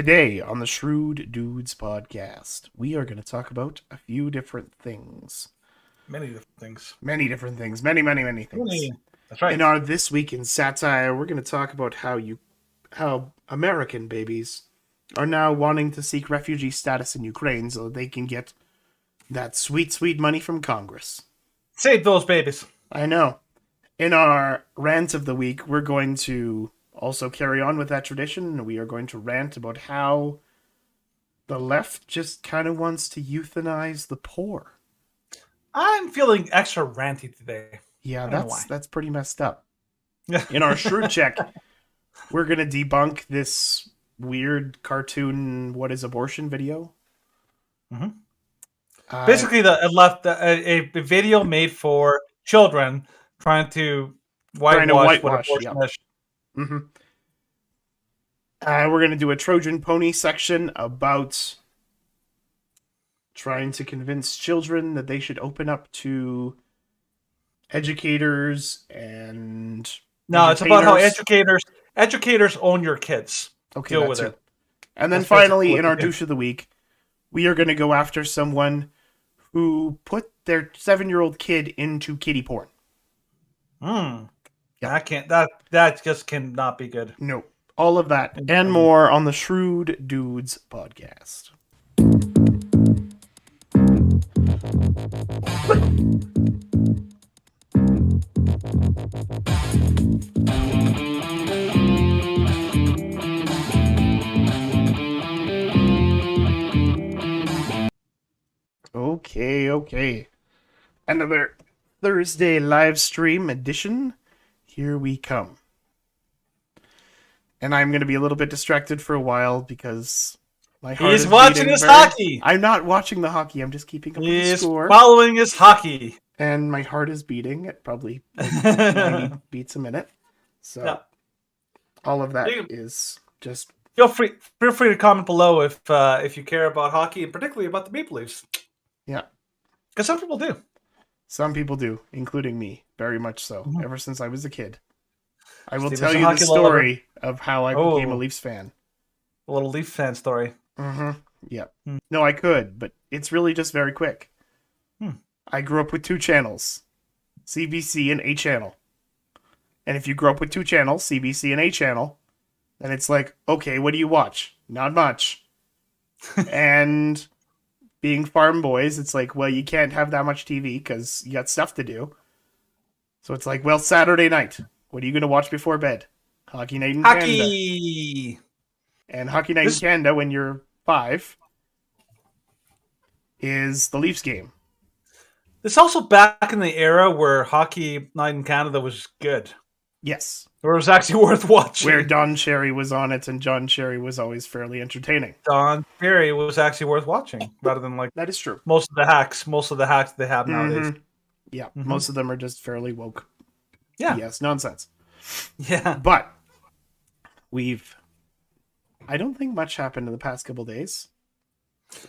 Today on the Shrewd Dudes podcast, we are going to talk about a few different things. Many different things. Many different things. Many things. That's right. In our This Week in Satire, we're going to talk about how American babies are now wanting to seek refugee status in Ukraine so that they can get that sweet, sweet money from Congress. Save those babies. I know. In our rant of the week, we're going to also carry on with that tradition. We are going to rant about how the left just kind of wants to euthanize the poor. I'm feeling extra ranty today. Yeah, that's pretty messed up. Yeah. In our Shrewd check, we're going to debunk this weird cartoon "What is Abortion" video. Mm-hmm. Basically, a video made for children trying to whitewash what abortion is. Mm-hmm. We're going to do a Trojan Pony section about trying to convince children that they should open up to educators and it's about how educators own your kids. Okay, deal with it. And then finally, in our douche of the week, we are going to go after someone who put their 7-year-old kid into kiddie porn. Yeah. That just cannot be good. No. All of that and more on the Shrewd Dudes podcast. Okay. Another Thursday live stream edition. Here we come. And I'm going to be a little bit distracted for a while because my heart is watching his hockey. I'm not watching the hockey. I'm just keeping up with the score. He's following his hockey. And my heart is beating at probably 90 beats a minute. So all of that is just... Feel free to comment below if you care about hockey, and particularly about the Maple Leafs. Yeah. Because some people do. Some people do, including me. Very much so. Mm-hmm. Ever since I was a kid. I will Steven's tell you the story of how I became a Leafs fan. A little Leafs fan story. Mm-hmm. Yeah. No, I could, but it's really just very quick. I grew up with 2 channels, CBC and A channel. And if you grew up with 2 channels, CBC and A channel, then it's like, okay, what do you watch? Not much. And being farm boys, it's like, well, you can't have that much TV because you got stuff to do. So it's like, well, Saturday night. What are you going to watch before bed? Hockey Night in Canada. And Hockey Night in Canada, when you're 5, is the Leafs game. This also back in the era where Hockey Night in Canada was good. Yes. Where it was actually worth watching. Where Don Cherry was on it, and John Cherry was always fairly entertaining. Don Cherry was actually worth watching, rather than that is true. Most of the hacks they have nowadays. Yeah, most of them are just fairly woke. Yeah. Yes, nonsense. Yeah. But I don't think much happened in the past couple days.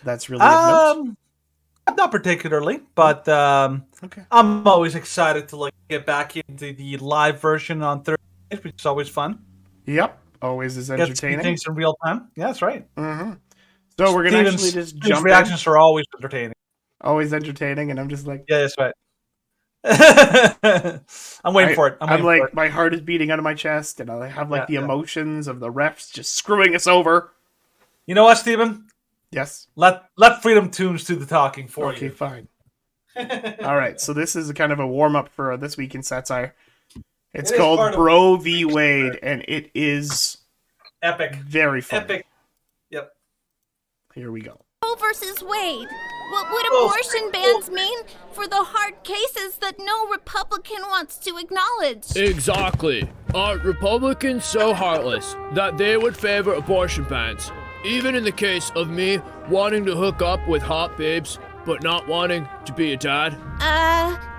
That's really not particularly, but okay. I'm always excited to get back into the live version on Thursdays, which is always fun. Yep, always is entertaining. Get things in real time. Yeah, that's right. Mm-hmm. So we're gonna actually just jump. Reactions are always entertaining. Always entertaining, and I'm just like, yeah, that's right. I'm waiting for it. I'm like, my heart is beating out of my chest, and I have the emotions of the refs just screwing us over. You know what, Steven? Yes. Let Freedom Tunes do the talking for you. Okay, fine. All right, so this is kind of a warm up for This Week in Satire. It's called Bro v. Wade, and it is epic. Very fun. Epic. Yep. Here we go. Roe versus Wade. What would abortion bans mean for the hard cases that no Republican wants to acknowledge? Exactly. Are Republicans so heartless that they would favor abortion bans? Even in the case of me wanting to hook up with hot babes, but not wanting to be a dad?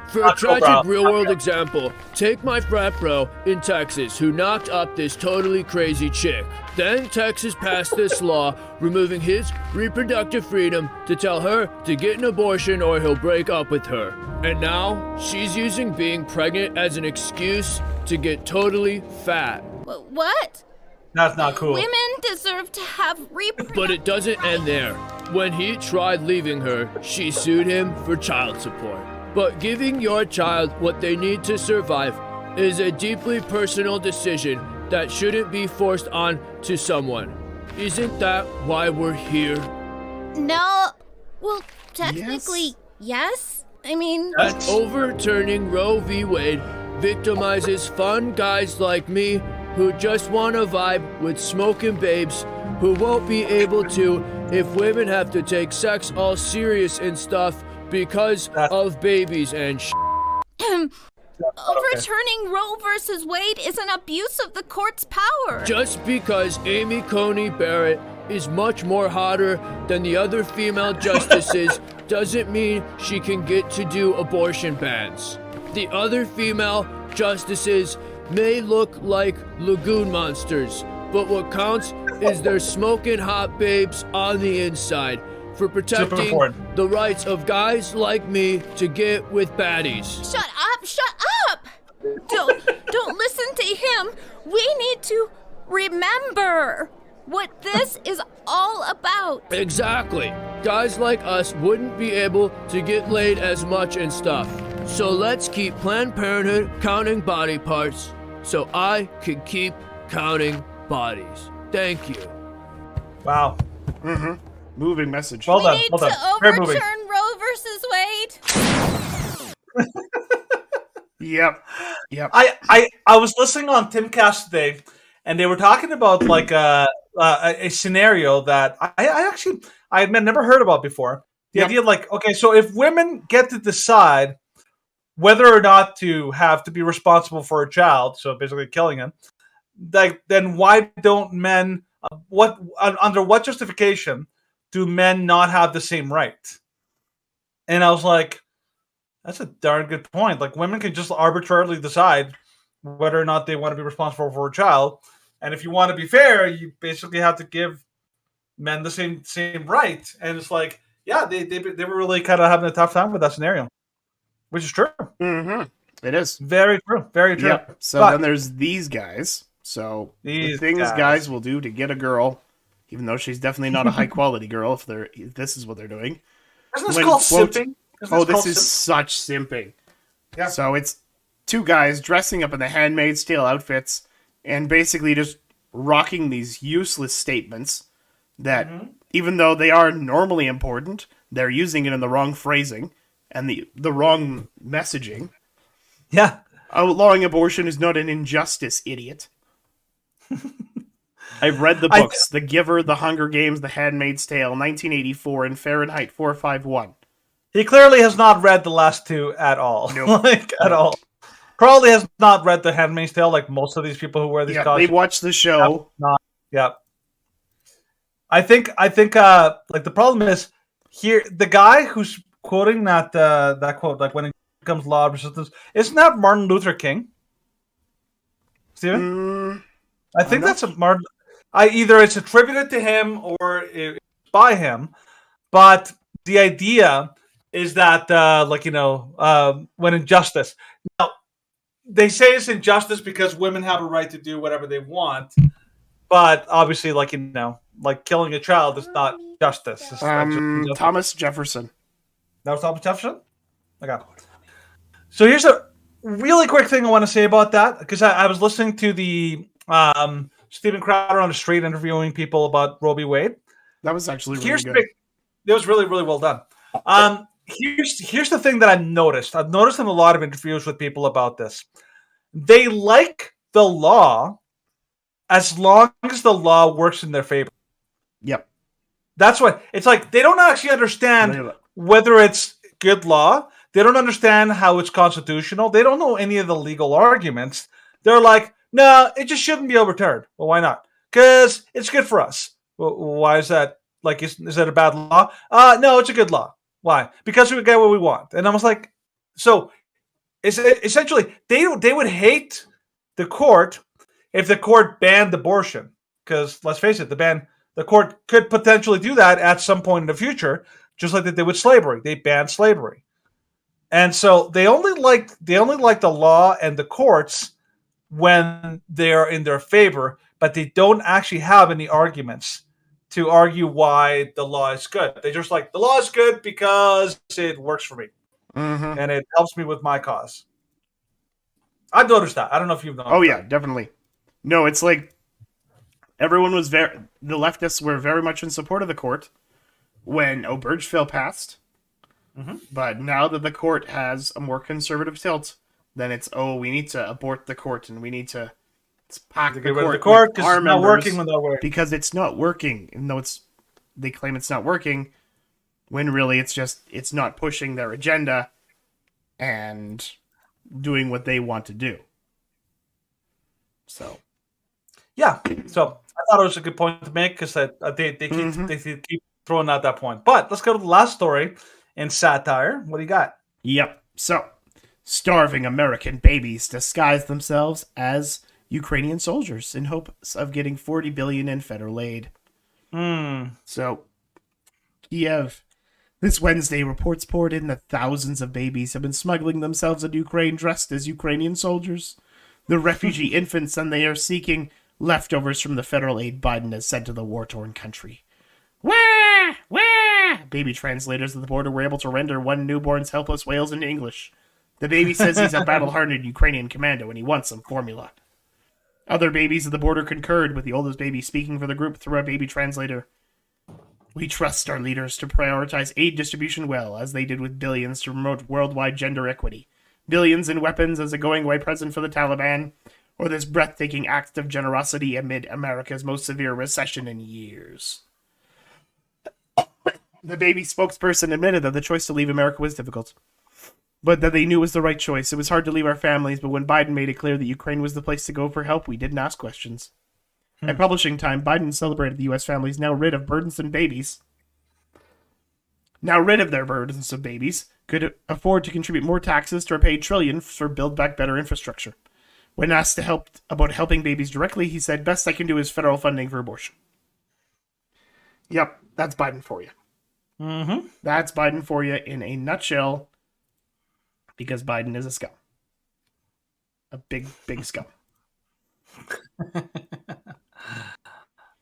For a tragic real-world example, take my frat bro in Texas who knocked up this totally crazy chick. Then Texas passed this law removing his reproductive freedom to tell her to get an abortion or he'll break up with her. And now she's using being pregnant as an excuse to get totally fat. What? That's not cool. Women deserve to have reproductive But it doesn't end there. When he tried leaving her, she sued him for child support. But giving your child what they need to survive is a deeply personal decision that shouldn't be forced on to someone. Isn't that why we're here? No. Well, technically, yes. I mean... Overturning Roe v. Wade victimizes fun guys like me who just want to vibe with smoking babes who won't be able to if women have to take sex all serious and stuff because of babies and Overturning Roe versus Wade is an abuse of the court's power. Just because Amy Coney Barrett is much more hotter than the other female justices doesn't mean she can get to do abortion bans. The other female justices may look like lagoon monsters, but what counts is they're smoking hot babes on the inside for protecting the rights of guys like me to get with baddies. Shut up! Don't listen to him. We need to remember what this is all about. Exactly. Guys like us wouldn't be able to get laid as much and stuff. So let's keep Planned Parenthood counting body parts so I can keep counting bodies. Thank you. Wow. Mm-hmm. Moving message. Well done. We need Well done. to overturn Roe versus Wade. Yep. I was listening on Timcast today, and they were talking about like a scenario that I had never heard about before. The idea of like, okay, so if women get to decide whether or not to have to be responsible for a child, so basically killing him, like, then why don't men? Under what justification do men not have the same right? And I was like, that's a darn good point. Like, women can just arbitrarily decide whether or not they want to be responsible for a child. And if you want to be fair, you basically have to give men the same right. And it's like, yeah, they were really kind of having a tough time with that scenario, which is true. Mm-hmm. It is. Very true. Very true. Yep. So then there's these guys. So the things guys will do to get a girl, even though she's definitely not a high quality girl, if this is what they're doing. Isn't this called simping? This is such simping. Yeah. So it's two guys dressing up in the Handmaid's Tale outfits and basically just rocking these useless statements that, even though they are normally important, they're using it in the wrong phrasing and the wrong messaging. Yeah. Outlawing abortion is not an injustice, idiot. I've read the books, The Giver, The Hunger Games, The Handmaid's Tale, 1984, and Fahrenheit 451. He clearly has not read the last two at all. Nope. At all. Probably has not read The Handmaid's Tale like most of these people who wear these costumes. They watch the show. I think like the problem is here, the guy who's quoting that quote, like, when it becomes law of resistance, isn't that Martin Luther King? Steven? I think that's a Martin. Either it's attributed to him or it's by him, but the idea is that when injustice. Now they say it's injustice because women have a right to do whatever they want, but obviously, like killing a child is not justice. It's justice. Thomas Jefferson. That was Thomas Jefferson? Okay. So here's a really quick thing I want to say about that, because I was listening to the Stephen Crowder on the street interviewing people about Roe v. Wade. That was actually really good. It was really, really well done. Here's the thing that I noticed. I've noticed in a lot of interviews with people about this. They like the law as long as the law works in their favor. Yep. That's why it's like they don't actually understand whether it's good law. They don't understand how it's constitutional. They don't know any of the legal arguments. They're like, no, it just shouldn't be overturned. Well, why not? Because it's good for us. Well, why is that? Like, is that a bad law? No, it's a good law. Why? Because we get what we want. And I was like, so essentially, they would hate the court if the court banned abortion. Because let's face it, the court could potentially do that at some point in the future, just like they did with slavery. They banned slavery. And so they only like the law and the courts when they are in their favor. but they don't actually have any arguments to argue why the law is good. They just like, the law is good because it works for me. And it helps me with my cause. I've noticed that. I don't know if you've noticed. Oh yeah, definitely. No, it's like everyone was the leftists were very much in support of the court when Obergefell passed. But now that the court has a more conservative tilt, then it's, we need to abort the court and we need to pack the court because it's not working when they're working. Because it's not working, even though they claim it's not working, when really it's not pushing their agenda and doing what they want to do. So, yeah. So I thought it was a good point to make because they keep throwing out that point. But let's go to the last story in satire. What do you got? Yep. So, starving American babies disguise themselves as Ukrainian soldiers in hopes of getting $40 billion in federal aid. So, Kiev this Wednesday, reports poured in that thousands of babies have been smuggling themselves into Ukraine dressed as Ukrainian soldiers. The refugee infants, and they are seeking leftovers from the federal aid Biden has sent to the war-torn country. Wah! Wah! Baby translators at the border were able to render one newborn's helpless wails into English. The baby says he's a battle-hardened Ukrainian commando and he wants some formula. Other babies at the border concurred, with the oldest baby speaking for the group through a baby translator. We trust our leaders to prioritize aid distribution well, as they did with billions to promote worldwide gender equity, billions in weapons as a going-away present for the Taliban, or this breathtaking act of generosity amid America's most severe recession in years. The baby spokesperson admitted that the choice to leave America was difficult, but that they knew it was the right choice. It was hard to leave our families, but when Biden made it clear that Ukraine was the place to go for help, we didn't ask questions. At publishing time, Biden celebrated the U.S. families now rid of burdensome babies. Now rid of their burdensome babies, could afford to contribute more taxes to repay trillions for Build Back Better infrastructure. When asked about helping babies directly, he said, "Best I can do is federal funding for abortion." Yep, that's Biden for you. That's Biden for you in a nutshell, because Biden is a scum. A big, big scum.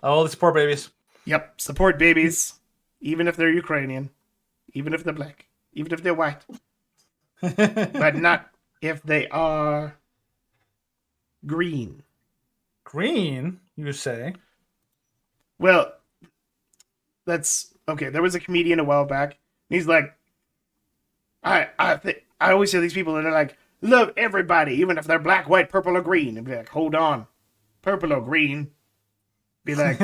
Oh, let's support babies. Yep, support babies, even if they're Ukrainian, even if they're black, even if they're white. But not if they are green. Green, you say? Well, that's okay. There was a comedian a while back. And he's like, I always hear these people and they're like, love everybody, even if they're black, white, purple, or green. And be like, hold on, purple or green? Be like,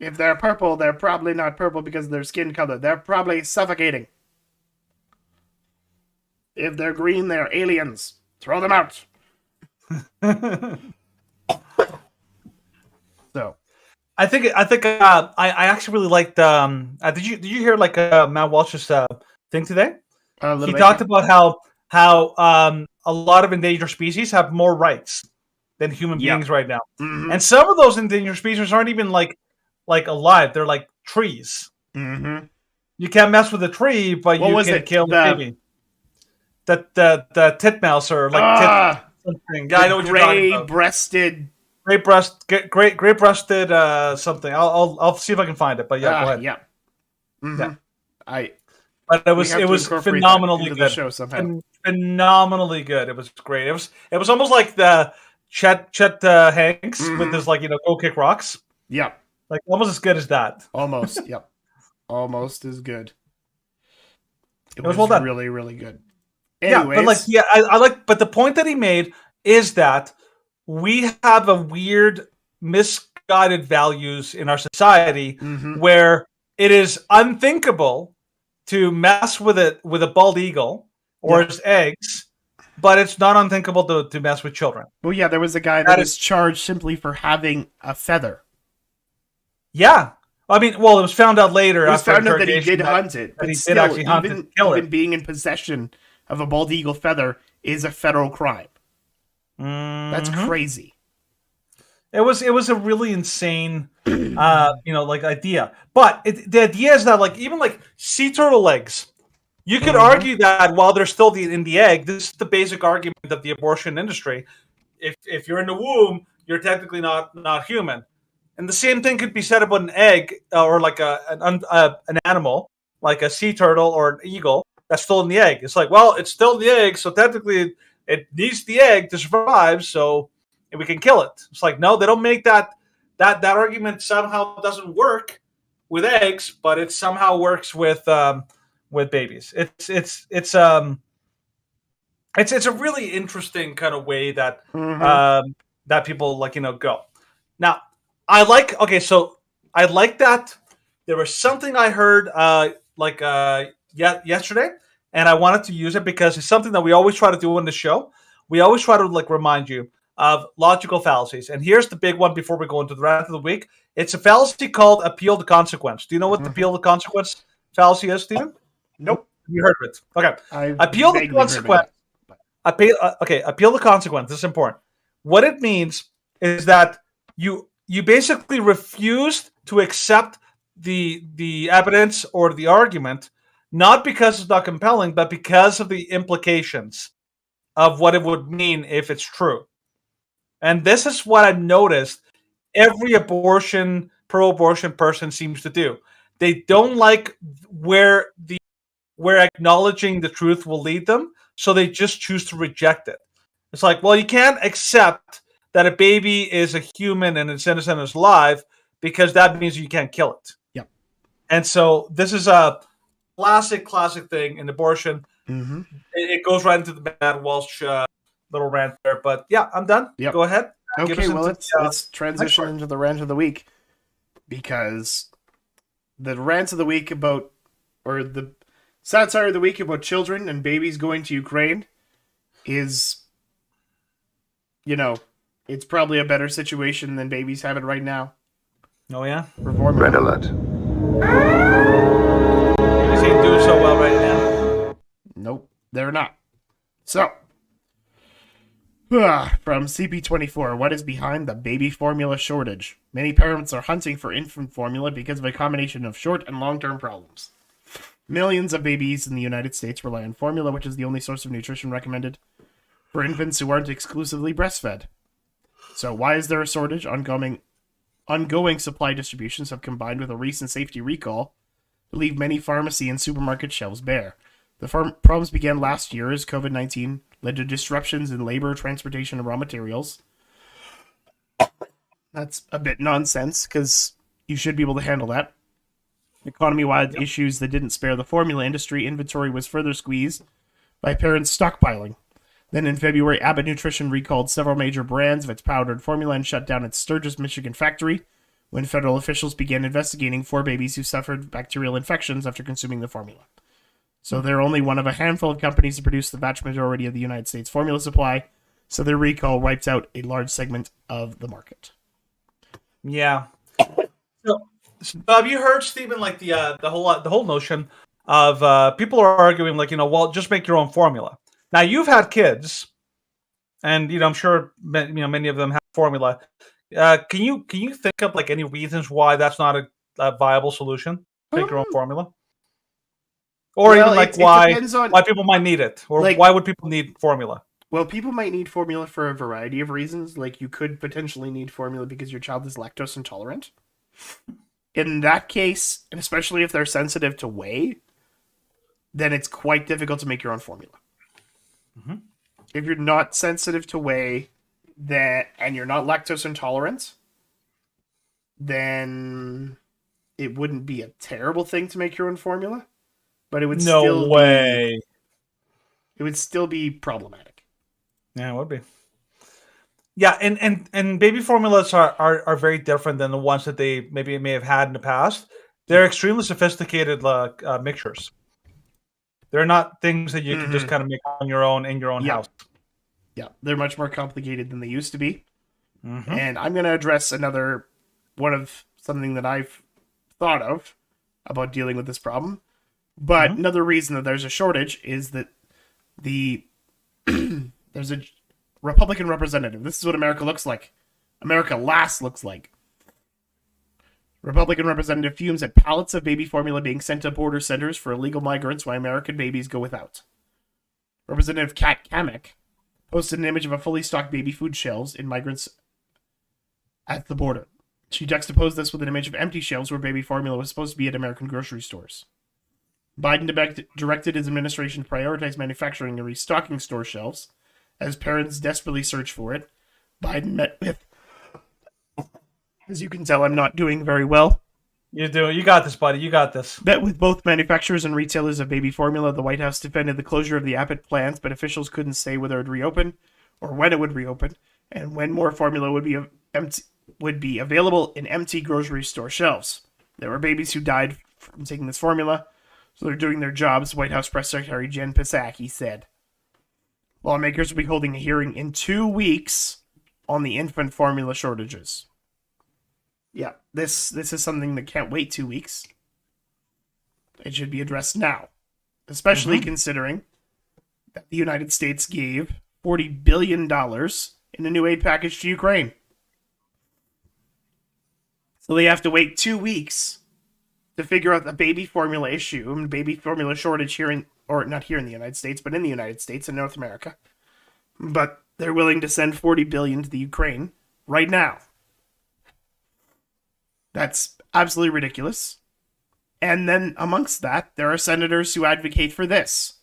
if they're purple, they're probably not purple because of their skin color. They're probably suffocating. If they're green, they're aliens. Throw them out. So, I think I actually really liked. Did you hear like Matt Walsh's thing today? He talked about how a lot of endangered species have more rights than human beings right now, and some of those endangered species aren't even like alive. They're like trees. You can't mess with a tree, but you can kill the baby. The titmouse or like something. I know what you're talking about. Gray-breasted something. I'll see if I can find it. But yeah, go ahead. Yeah. But it was phenomenally good. Phenomenally good. It was great. It was almost like the Chet Hanks with his go kick rocks. Yeah. Like almost as good as that. Almost. Yep. Almost as good. It was well done. Really, really good. Anyways. Yeah, but I like. But the point that he made is that we have a weird, misguided values in our society where it is unthinkable to mess with a bald eagle or his eggs, but it's not unthinkable to mess with children. Well, yeah, there was a guy that was charged simply for having a feather. Yeah. I mean, well, it was found out later. It was found out that he did hunt it. But he did actually hunt it and kill it. Even being in possession of a bald eagle feather is a federal crime. That's crazy. It was a really insane, idea. But the idea is that even sea turtle eggs, you could argue that while they're still in the egg, this is the basic argument of the abortion industry. If you're in the womb, you're technically not human. And the same thing could be said about an egg or like an animal, like a sea turtle or an eagle that's still in the egg. It's like, well, it's still in the egg, so technically it needs the egg to survive, so we can kill it. It's like, no, they don't make that argument somehow doesn't work with eggs, but it somehow works with babies. It's a really interesting kind of way that that people go. Now, I like that there was something I heard yesterday, and I wanted to use it because it's something that we always try to do on the show. We always try to remind you of logical fallacies. And here's the big one before we go into the rant of the week. It's a fallacy called appeal to consequence. Do you know what the appeal to consequence fallacy is, Stephen? Nope. You heard of it. Okay. Appeal to consequence. Appeal to consequence. This is important. What it means is that you basically refused to accept the evidence or the argument, not because it's not compelling, but because of the implications of what it would mean if it's true. And this is what I've noticed every pro-abortion person seems to do. They don't like where acknowledging the truth will lead them, so they just choose to reject it. It's like, well, you can't accept that a baby is a human and it's innocent and is alive because that means you can't kill it. Yep. And so this is a classic thing in abortion. Mm-hmm. It goes right into the Matt Walsh little rant there. But yeah, I'm done. Yep. Go ahead. Okay, well, let's transition into the rant of the week, because the rant of the week about, or the satire of the week about children and babies going to Ukraine is, it's probably a better situation than babies have it right now. Oh, yeah? Red alert. Babies ain't doing so well right now. Nope, they're not. So, from CP24, what is behind the baby formula shortage? Many parents are hunting for infant formula because of a combination of short and long-term problems. Millions of babies in the United States rely on formula, which is the only source of nutrition recommended for infants who aren't exclusively breastfed. So why is there a shortage? Ongoing supply distributions have combined with a recent safety recall to leave many pharmacy and supermarket shelves bare. The problems began last year as COVID-19 led to disruptions in labor, transportation, and raw materials. That's a bit nonsense, because you should be able to handle that. Economy-wide issues that didn't spare the formula industry. Inventory was further squeezed by parents stockpiling. Then in February, Abbott Nutrition recalled several major brands of its powdered formula and shut down its Sturgis, Michigan factory when federal officials began investigating 4 babies who suffered bacterial infections after consuming the formula. So they're only one of a handful of companies to produce the vast majority of the United States formula supply, so their recall wipes out a large segment of the market. Yeah. So have you heard, Stephen, like the whole notion of people are arguing, like, well, just make your own formula. Now, you've had kids, and I'm sure many of them have formula. Can you think of like any reasons why that's not a viable solution? Make your own formula, or even like why people might need it, or like, why would people need formula? Well, people might need formula for a variety of reasons. Like, you could potentially need formula because your child is lactose intolerant. In that case, and especially if they're sensitive to whey, then it's quite difficult to make your own formula. Mm-hmm. If you're not sensitive to whey, and you're not lactose intolerant, then it wouldn't be a terrible thing to make your own formula, but it would it would still be problematic. Yeah, it would be. Yeah, and baby formulas are very different than the ones that they may have had in the past. They're extremely sophisticated mixtures. They're not things that you can just kind of make on your own in your own house. Yeah, they're much more complicated than they used to be. Mm-hmm. And I'm going to address another one of something that I've thought of about dealing with this problem. But another reason that there's a shortage is that there's a Republican representative. This is what America looks like. America last looks like. Republican representative fumes at pallets of baby formula being sent to border centers for illegal migrants while American babies go without. Representative Kat Kamek posted an image of a fully stocked baby food shelves in migrants at the border. She juxtaposed this with an image of empty shelves where baby formula was supposed to be at American grocery stores. Biden directed his administration to prioritize manufacturing and restocking store shelves as parents desperately search for it. Biden met with, as you can tell, I'm not doing very well. You got this, buddy. You got this. Met with both manufacturers and retailers of baby formula. The White House defended the closure of the Abbott plant, but officials couldn't say whether it would reopen or when it would reopen, and when more formula would be available in empty grocery store shelves. There were babies who died from taking this formula, so they're doing their jobs, White House Press Secretary Jen Psaki said. Lawmakers will be holding a hearing in 2 weeks on the infant formula shortages. Yeah, this is something that can't wait 2 weeks. It should be addressed now, especially considering that the United States gave $40 billion in a new aid package to Ukraine. So they have to wait 2 weeks to figure out the baby formula issue and baby formula shortage here not here in the United States, but in the United States and North America. But they're willing to send $40 billion to the Ukraine right now. That's absolutely ridiculous. And then amongst that, there are senators who advocate for this.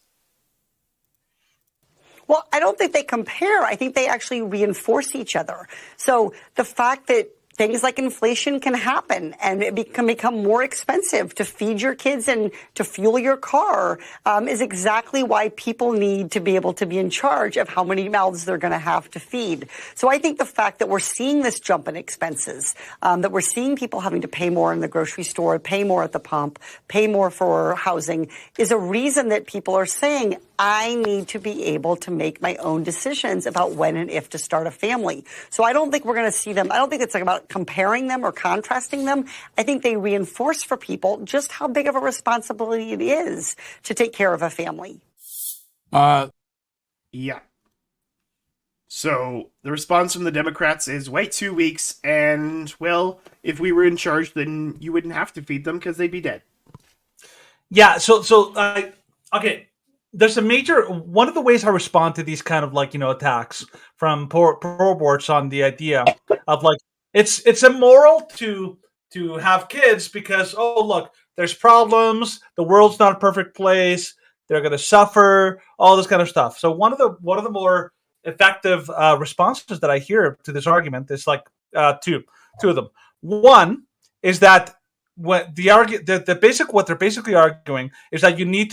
Well, I don't think they compare. I think they actually reinforce each other. So the fact that things like inflation can happen and it can become more expensive to feed your kids and to fuel your car is exactly why people need to be able to be in charge of how many mouths they're going to have to feed. So I think the fact that we're seeing this jump in expenses, that we're seeing people having to pay more in the grocery store, pay more at the pump, pay more for housing, is a reason that people are saying, I need to be able to make my own decisions about when and if to start a family. So I don't think we're going to see them. I don't think it's like about comparing them or contrasting them. I think they reinforce for people just how big of a responsibility it is to take care of a family. Yeah. So the response from the Democrats is wait 2 weeks and, well, if we were in charge, then you wouldn't have to feed them because they'd be dead. Yeah. Okay. There's a one of the ways I respond to these kind of attacks from pro-aborts on the idea of it's immoral to have kids because, oh, look, there's problems. The world's not a perfect place. They're going to suffer, all this kind of stuff. So one of the more effective responses that I hear to this argument is two of them. One is that what they're basically arguing is that you need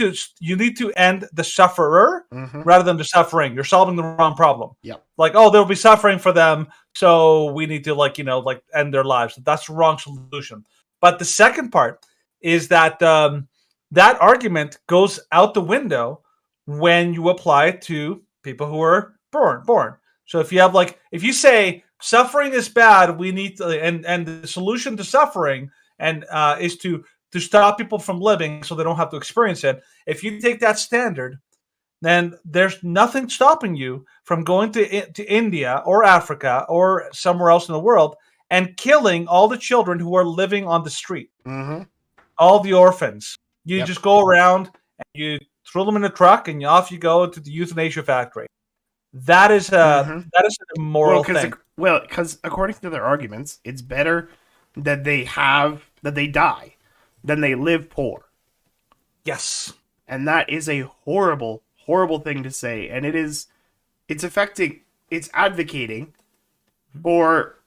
to end the sufferer rather than the suffering. You're solving the wrong problem. Yeah. There'll be suffering for them, so we need to end their lives. That's the wrong solution. But the second part is that that argument goes out the window when you apply it to people who are born. So if you say suffering is bad, we need to, and the solution to suffering is to stop people from living so they don't have to experience it. If you take that standard, then there's nothing stopping you from going to India or Africa or somewhere else in the world and killing all the children who are living on the street, all the orphans. You just go around and you throw them in a truck and off you go to the euthanasia factory. That is an immoral thing. Because according to their arguments, it's better that they die than they live poor. Yes. And that is a horrible, horrible thing to say. And it's advocating for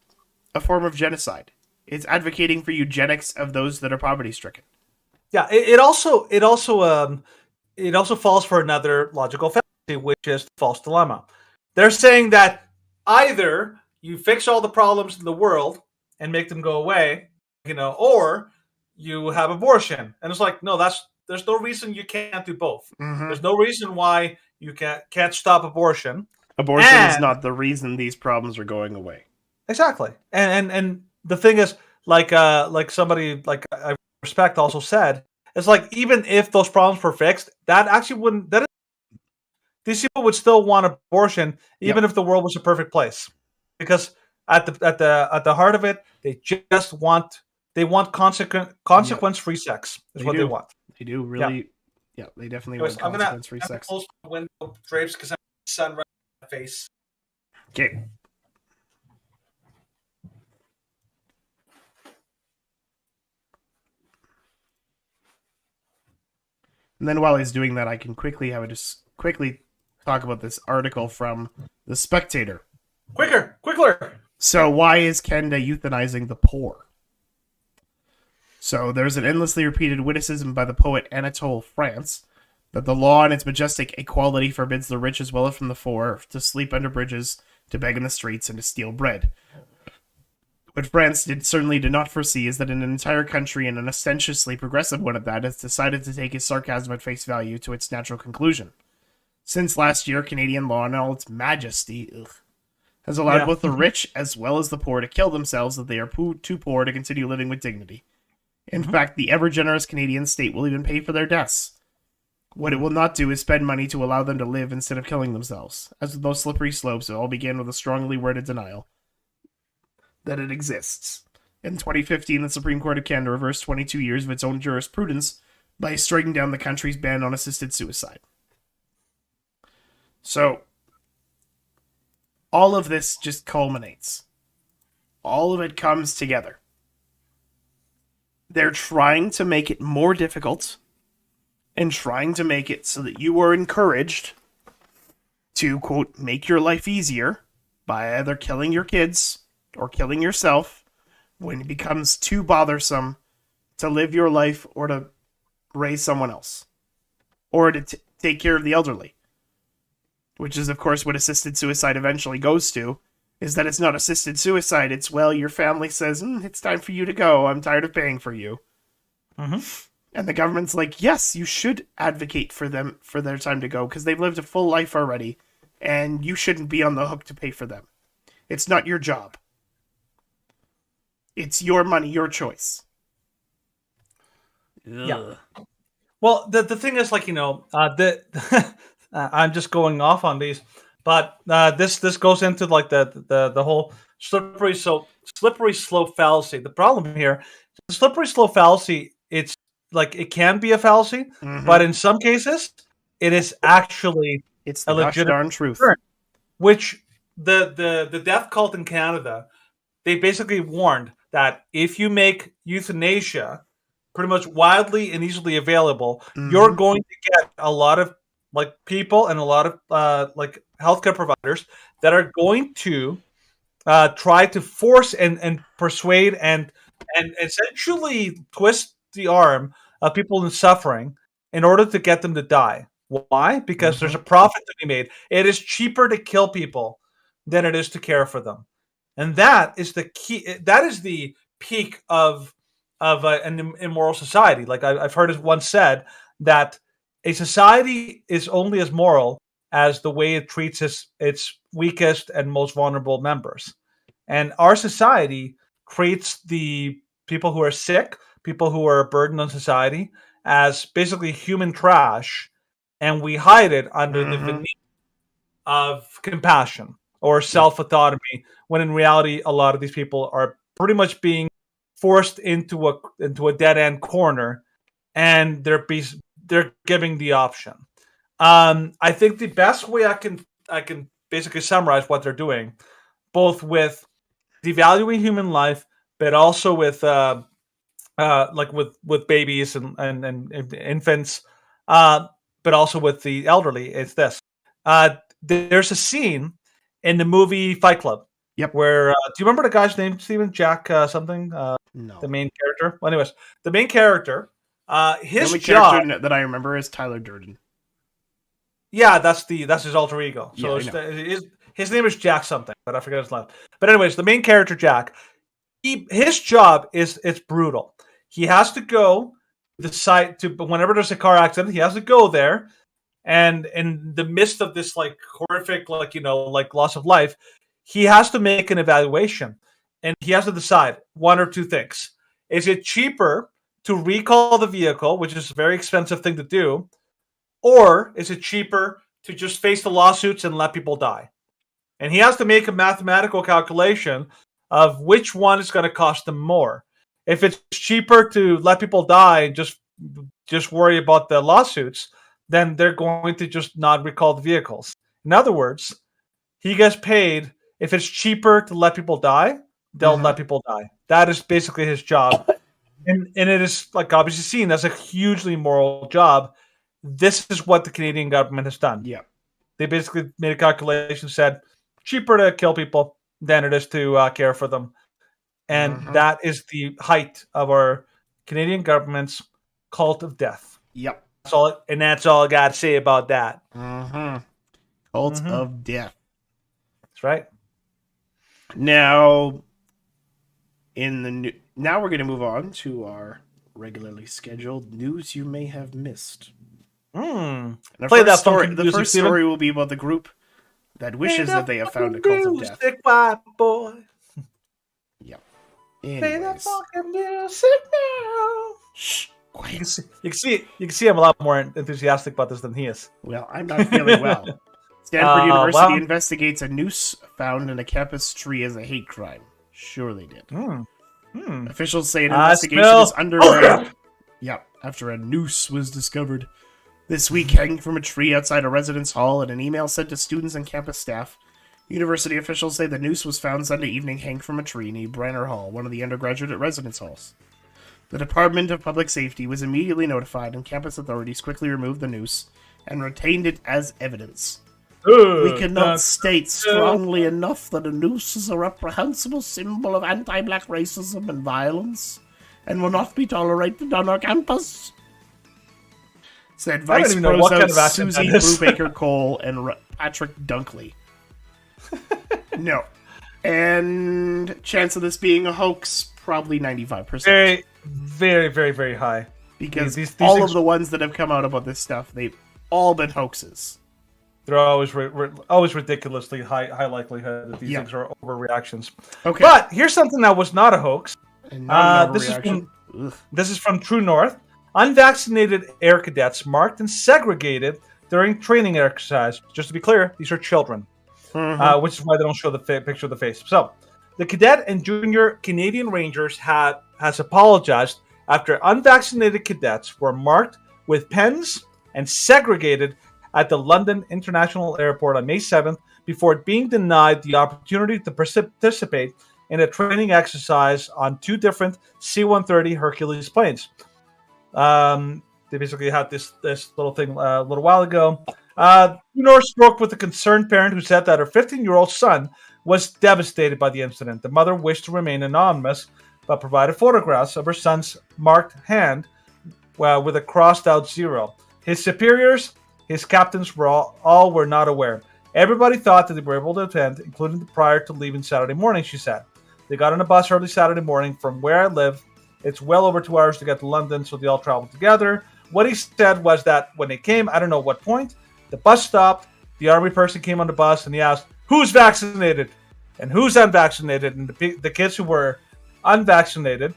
a form of genocide. It's advocating for eugenics of those that are poverty stricken. Yeah. It also falls for another logical fallacy, which is the false dilemma. They're saying that either you fix all the problems in the world and make them go away, or you have abortion. And it's no, there's no reason you can't do both. There's no reason why you can't stop abortion. Abortion is not the reason these problems are going away. Exactly. And the thing is, somebody I respect also said, it's even if those problems were fixed, that actually wouldn't. These people would still want abortion, even if the world was a perfect place, because at the heart of it, they just want consequence-free sex. Is what they want. They do really. Yeah, they definitely want consequence-free sex. I'm gonna close the window drapes because I'm sun right in my face. Okay. And then while he's doing that, I can quickly talk about this article from The Spectator. Quicker! So why is Canada euthanizing the poor? So there's an endlessly repeated witticism by the poet Anatole France that the law and its majestic equality forbids the rich as well as from the poor to sleep under bridges, to beg in the streets, and to steal bread. What France certainly did not foresee is that an entire country, and an ostentiously progressive one at that, has decided to take his sarcasm at face value to its natural conclusion. Since last year, Canadian law in all its majesty has allowed both the rich as well as the poor to kill themselves if they are too poor to continue living with dignity. In fact, the ever-generous Canadian state will even pay for their deaths. What it will not do is spend money to allow them to live instead of killing themselves. As with those slippery slopes, it all began with a strongly worded denial that it exists. In 2015, the Supreme Court of Canada reversed 22 years of its own jurisprudence by striking down the country's ban on assisted suicide. So, all of this just culminates. All of it comes together. They're trying to make it more difficult and trying to make it so that you are encouraged to, quote, make your life easier by either killing your kids or killing yourself when it becomes too bothersome to live your life or to raise someone else or to take care of the elderly. Which is, of course, what assisted suicide eventually goes to, is that it's not assisted suicide. It's, well, your family says, it's time for you to go. I'm tired of paying for you. And the government's like, yes, you should advocate for them for their time to go because they've lived a full life already, and you shouldn't be on the hook to pay for them. It's not your job. It's your money, your choice. Yeah. Well, the thing is, like, I'm just going off on these, but this goes into like the whole slippery slope fallacy. The problem here, the slippery slope fallacy, it's like it can be a fallacy, but in some cases, it is actually it's the gosh darn truth. Which the death cult in Canada, they basically warned that if you make euthanasia pretty much widely and easily available, you're going to get a lot of like people and a lot of like healthcare providers that are going to try to force and persuade and essentially twist the arm of people in suffering in order to get them to die. Why? Because there's a profit to be made. It is cheaper to kill people than it is to care for them, and that is the key. That is the peak of an immoral society. Like I've heard it once said that a society is only as moral as the way it treats its weakest and most vulnerable members. And our society treats the people who are sick, people who are a burden on society, as basically human trash, and we hide it under the veneer of compassion or self-autonomy, when in reality, a lot of these people are pretty much being forced into a dead-end corner, and they're giving the option. I think the best way I can basically summarize what they're doing, both with devaluing human life, but also with like with babies and infants, but also with the elderly, is this. There's a scene in the movie Fight Club. Yep. Where do you remember the guy's name, Steven? Jack something? No. The main character. Well, anyways, the main character. His the only job character that I remember is Tyler Durden. Yeah, that's his alter ego. So his name is Jack something, but I forget his last. But anyways, the main character Jack, his job is it's brutal. He has to go to the site whenever there's a car accident. He has to go there, and in the midst of this like horrific like loss of life, he has to make an evaluation, and he has to decide one or two things. Is it cheaper to recall the vehicle, which is a very expensive thing to do, or is it cheaper to just face the lawsuits and let people die? And he has to make a mathematical calculation of which one is going to cost him more. If it's cheaper to let people die and just worry about the lawsuits, then they're going to just not recall the vehicles. In other words, he gets paid. If it's cheaper to let people die, they'll let people die. That is basically his job. And it is like obviously seen as a hugely moral job. this is what the Canadian government has done. Yeah. They basically made a calculation, said cheaper to kill people than it is to care for them. And that is the height of our Canadian government's cult of death. Yep. That's all I got to say about that. Cult of death. That's right. Now, now we're going to move on to our regularly scheduled news you may have missed. Play that story. The first story will be about the group that wishes that they have found a cult of death. White boy. Yep. Play that Anyways. fucking music now. Shh. Quiet. You can see I'm a lot more enthusiastic about this than he is. Well, I'm not feeling well. Stanford University investigates a noose found in a campus tree as a hate crime. Sure they did. Officials say an investigation is underway. Yep, after a noose was discovered this week hanging from a tree outside a residence hall in an email sent to students and campus staff. University officials say the noose was found Sunday evening hanging from a tree near Brenner Hall, one of the undergraduate residence halls. The Department of Public Safety was immediately notified, and campus authorities quickly removed the noose and retained it as evidence. We cannot state strongly enough that a noose is a reprehensible symbol of anti-black racism and violence, and will not be tolerated on our campus, said Vice Provost Susie Brubaker Cole and Patrick Dunkley. No. And chance of this being a hoax, probably 95%. Very, very, very, very high. Because these of the ones that have come out about this stuff, they've all been hoaxes. They're always always ridiculously high likelihood that these things are overreactions. Okay. But here's something that was not a hoax. And not an this is from True North. Unvaccinated air cadets marked and segregated during training exercise. Just to be clear, these are children, which is why they don't show the picture of the face. So, the cadet and junior Canadian Rangers has apologized after unvaccinated cadets were marked with pens and segregated at the London International Airport on May 7th before being denied the opportunity to participate in a training exercise on two different C-130 Hercules planes. They basically had this little thing a little while ago. North spoke with a concerned parent who said that her 15-year-old son was devastated by the incident. The mother wished to remain anonymous, but provided photographs of her son's marked hand with a crossed-out zero. His superiors, his captains all were not aware. Everybody thought that they were able to attend, including prior to leaving Saturday morning, she said. They got on a bus early Saturday morning from where I live. It's well over 2 hours to get to London, so they all traveled together. What he said was that when they came, I don't know what point, the bus stopped, the army person came on the bus, and he asked, who's vaccinated and who's unvaccinated? And the kids who were unvaccinated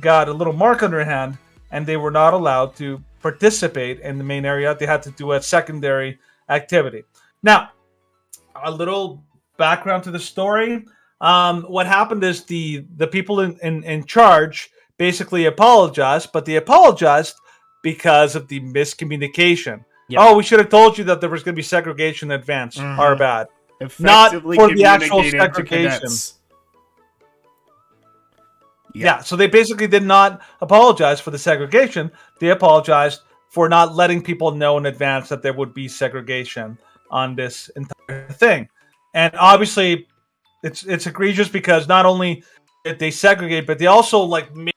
got a little mark on their hand, and they were not allowed to participate in the main area. They had to do a secondary activity. Now, a little background to the story. What happened is the people in charge basically apologized, but they apologized because of the miscommunication. Yep. Oh, we should have told you that there was going to be segregation in advance. Our bad. Not for the actual segregation. Yeah, so they basically did not apologize for the segregation. They apologized for not letting people know in advance that there would be segregation on this entire thing. And obviously, it's egregious because not only did they segregate, but they also made it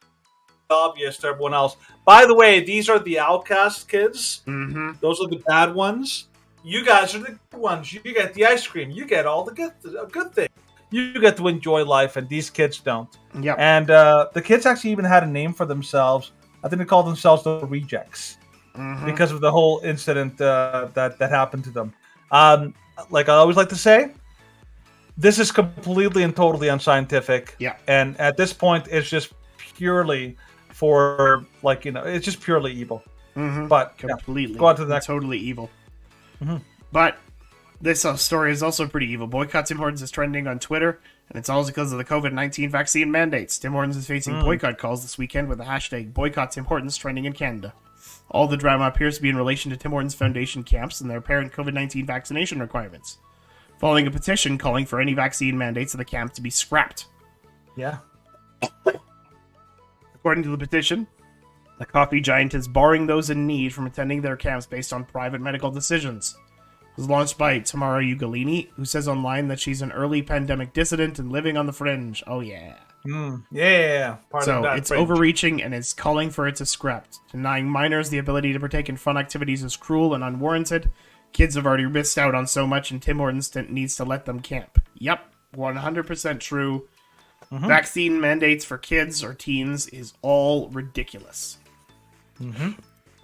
obvious to everyone else. By the way, these are the outcast kids. Those are the bad ones. You guys are the good ones. You get the ice cream. You get all the good things. You get to enjoy life, and these kids don't. Yeah. And the kids actually even had a name for themselves. I think they called themselves the Rejects because of the whole incident that happened to them. Like I always like to say, this is completely and totally unscientific. Yeah. And at this point, it's just purely for it's just purely evil. But completely, go on to the next. Totally evil. But this story is also pretty evil. Boycott Tim Hortons is trending on Twitter, and it's all because of the COVID-19 vaccine mandates. Tim Hortons is facing boycott calls this weekend with the hashtag Boycott Tim Hortons trending in Canada. All the drama appears to be in relation to Tim Hortons Foundation camps and their apparent COVID-19 vaccination requirements, following a petition calling for any vaccine mandates of the camp to be scrapped. Yeah. According to the petition, The coffee giant is barring those in need from attending their camps based on private medical decisions. It was launched by Tamara Ugolini, who says online that she's an early pandemic dissident and living on the fringe. Oh, yeah. Yeah. So it's overreaching and is calling for it to scrapped. Denying minors the ability to partake in fun activities is cruel and unwarranted. Kids have already missed out on so much, and Tim Hortons needs to let them camp. Yep, 100% true. Vaccine mandates for kids or teens is all ridiculous.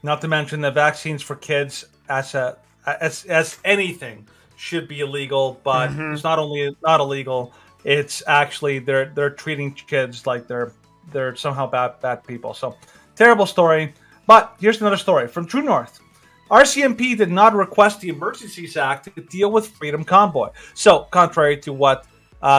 Not to mention that vaccines for kids as anything should be illegal, but it's not only not illegal, it's actually they're treating kids like they're somehow bad people. So terrible story. But here's another story from True North. RCMP did not request the Emergencies Act to deal with Freedom Convoy. So contrary to what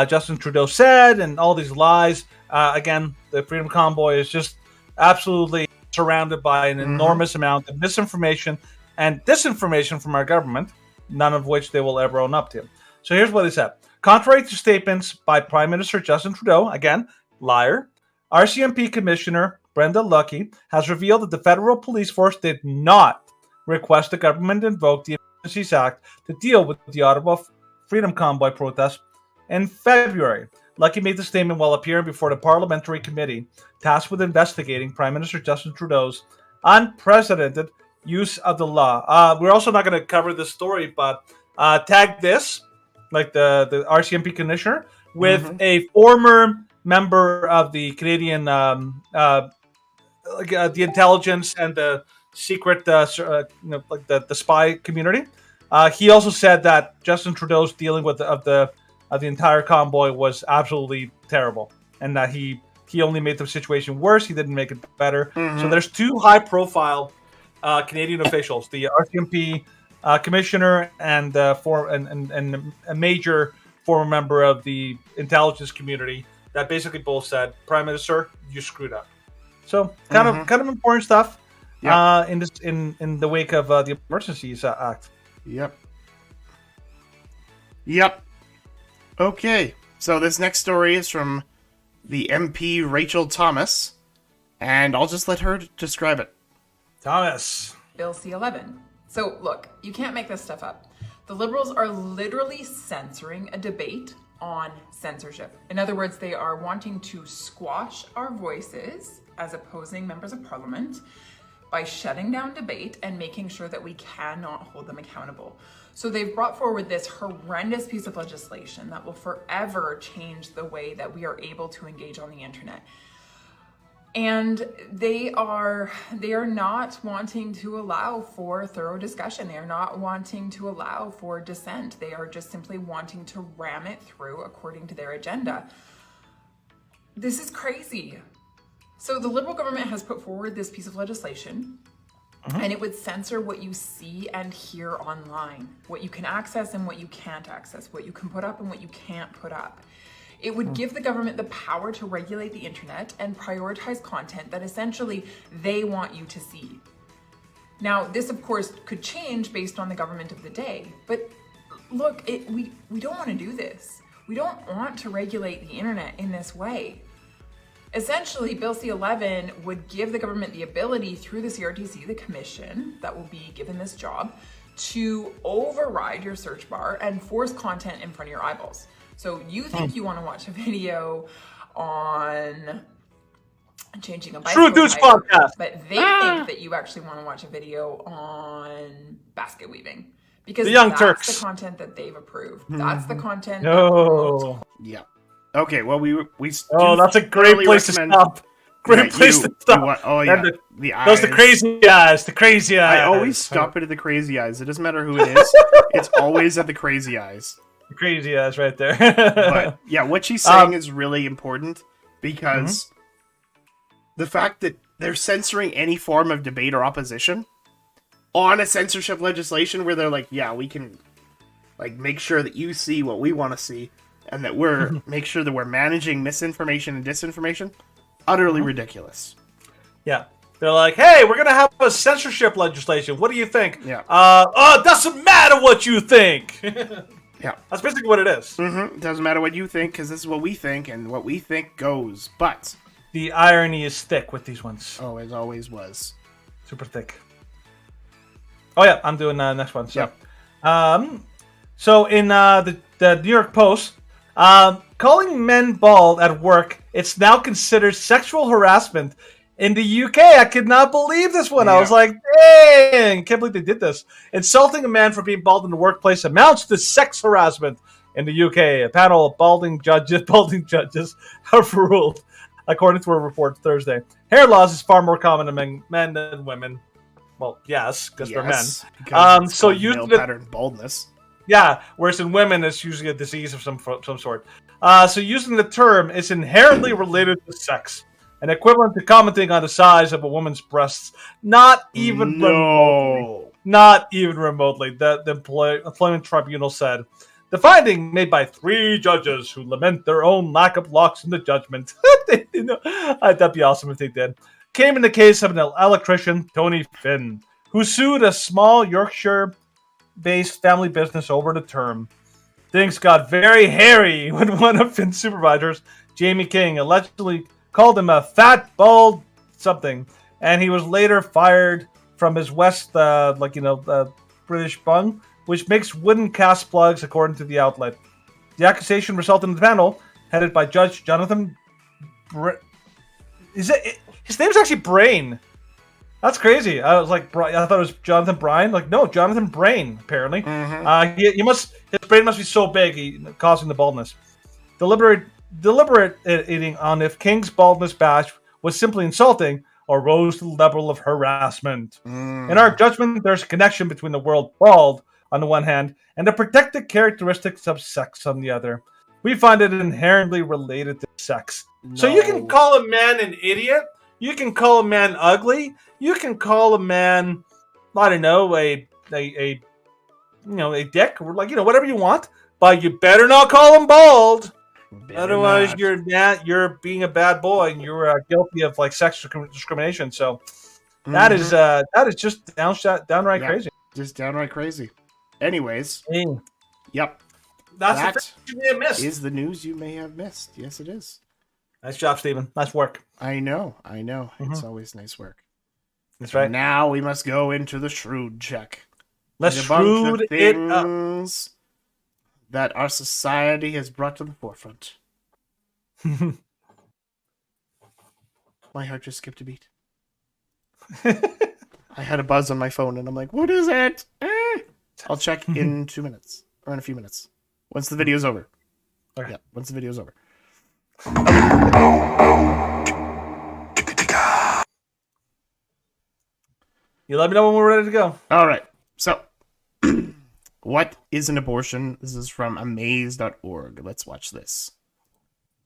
Justin Trudeau said and all these lies, again, the Freedom Convoy is just absolutely surrounded by an enormous amount of misinformation and disinformation from our government, none of which they will ever own up to. So here's what they said. Contrary to statements by Prime Minister Justin Trudeau, again, liar, RCMP Commissioner Brenda Lucki has revealed that the federal police force did not request the government invoke the Emergencies Act to deal with the Ottawa Freedom Convoy protest in February. Lucki made the statement while appearing before the parliamentary committee tasked with investigating Prime Minister Justin Trudeau's unprecedented use of the law. We're also not going to cover this story, but tag this, like the RCMP commissioner, with a former member of the Canadian, the intelligence and the secret, like the spy community. He also said that Justin Trudeau's dealing with of the entire convoy was absolutely terrible, and that he only made the situation worse. He didn't make it better. So there's two high-profile Canadian officials, the RCMP commissioner and a major former member of the intelligence community, that basically both said, "Prime Minister, you screwed up." So kind of important stuff. In the wake of the Emergencies Act. Yep. Okay, so this next story is from the MP Rachel Thomas, and I'll just let her describe it. Thomas. Bill C-11. So look, you can't make this stuff up. The Liberals are literally censoring a debate on censorship. In other words, they are wanting to squash our voices as opposing members of Parliament by shutting down debate and making sure that we cannot hold them accountable. So they've brought forward this horrendous piece of legislation that will forever change the way that we are able to engage on the internet. And they are not wanting to allow for thorough discussion. They are not wanting to allow for dissent. They are just simply wanting to ram it through according to their agenda. This is crazy. So the Liberal government has put forward this piece of legislation, and it would censor what you see and hear online, what you can access and what you can't access, what you can put up and what you can't put up. It would give the government the power to regulate the internet and prioritize content that essentially they want you to see. Now, this of course could change based on the government of the day, but look, we don't want to do this. We don't want to regulate the internet in this way. Essentially, Bill C-11 would give the government the ability through the CRTC, the commission that will be given this job, to override your search bar and force content in front of your eyeballs. So you think you want to watch a video on changing a bicycle True Dudes tire, podcast, but they think that you actually want to watch a video on basket weaving. Because the Young that's Turks. the content that they've approved. That's the content. No. Yeah. Okay, well, we Oh, that's a great place to stop. Great place to stop. Those the crazy eyes. The crazy eyes. I always stop it at the crazy eyes. It doesn't matter who it is. It's always at the crazy eyes. The crazy eyes right there. But yeah, what she's saying is really important because the fact that they're censoring any form of debate or opposition on a censorship legislation where they're like, yeah, we can like make sure that you see what we want to see. And that make sure that we're managing misinformation and disinformation, utterly ridiculous. Yeah. They're like, hey, we're going to have a censorship legislation. What do you think? Yeah. It doesn't matter what you think. Yeah. That's basically what it is. It doesn't matter what you think, because this is what we think, and what we think goes. But The irony is thick with these ones. Oh, it always was. Super thick. Oh yeah, I'm doing next one. So, so in the New York Post, calling men bald at work, it's now considered sexual harassment. In the UK, I could not believe this one. I was like, dang, can't believe they did this. Insulting a man for being bald in the workplace amounts to sex harassment in the UK. A panel of balding judges have ruled, according to a report Thursday. Hair loss is far more common among men than women. Well, yes, because they're men. So using the pattern baldness. Yeah, whereas in women, it's usually a disease of some sort. So using the term is inherently related to sex, and equivalent to commenting on the size of a woman's breasts. Not even remotely. Not even remotely. The Employment Tribunal said. The finding made by 3 judges who lament their own lack of locks in the judgment. That'd be awesome if they did. Came in the case of an electrician, Tony Finn, who sued a small Yorkshire-based family business over the term. Things got very hairy when one of Finn's supervisors, Jamie King, allegedly called him a fat, bald something, and he was later fired from his British bung, which makes wooden cast plugs, according to the outlet. The accusation resulted in the panel, headed by Judge Jonathan. His name's actually Brain. That's crazy. I was like, I thought it was Jonathan Bryan. Like, no, Jonathan Brain. Apparently, his brain must be so big, causing the baldness. Deliberating on if King's baldness bash was simply insulting or rose to the level of harassment. In our judgment, there's a connection between the word bald on the one hand and the protected characteristics of sex on the other. We find it inherently related to sex. No. So you can call a man an idiot. You can call a man ugly. You can call a man, I don't know, a dick, or whatever you want. But you better not call him bald. Otherwise, you're being a bad boy and you're guilty of sex discrimination. So that is just downright crazy. Just downright crazy. Anyways, yep. That is the news you may have missed. Yes, it is. Nice job, Stephen. Nice work. I know. It's always nice work. That's right. Now we must go into the Shrewd check. Let's Shrewd it up. That our society has brought to the forefront. My heart just skipped a beat. I had a buzz on my phone and I'm like, what is it? I'll check in 2 minutes. Or in a few minutes. Once the video's over. Okay. Yeah, once the video's over. You let me know when we're ready to go. All right. So, what is an abortion? This is from amaze.org. Let's watch this.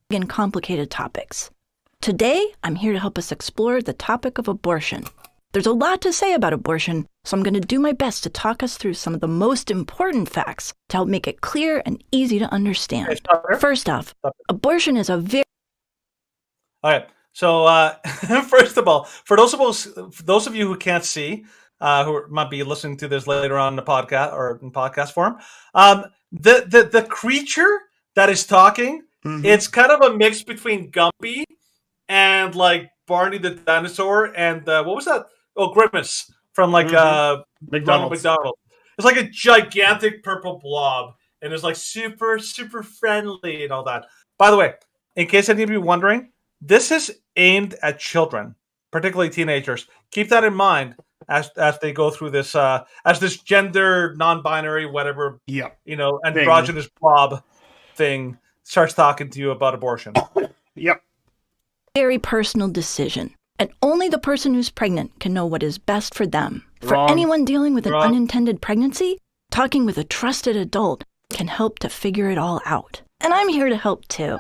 And complicated topics. Today, I'm here to help us explore the topic of abortion. There's a lot to say about abortion, so I'm going to do my best to talk us through some of the most important facts to help make it clear and easy to understand. First off, abortion is a very... All right. So, first of all, for those of you who can't see, who might be listening to this later on in the podcast or in podcast form, the creature that is talking, it's kind of a mix between Gumpy and Barney the dinosaur and what was that? Oh, Grimace from Ronald McDonald. It's like a gigantic purple blob, and it's super, super friendly and all that. By the way, in case any of you wondering, this is aimed at children, particularly teenagers. Keep that in mind as they go through this, as this gender non-binary, whatever, androgynous blob thing starts talking to you about abortion. Yep. Very personal decision. And only the person who's pregnant can know what is best for them. Wrong. For anyone dealing with an unintended pregnancy, talking with a trusted adult can help to figure it all out. And I'm here to help too.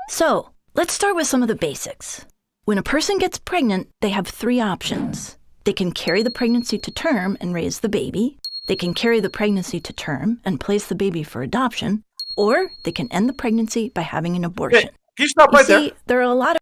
So, let's start with some of the basics. When a person gets pregnant, they have 3 options. They can carry the pregnancy to term and raise the baby. They can carry the pregnancy to term and place the baby for adoption. Or they can end the pregnancy by having an abortion. Okay, can you stop right there? There are a lot of...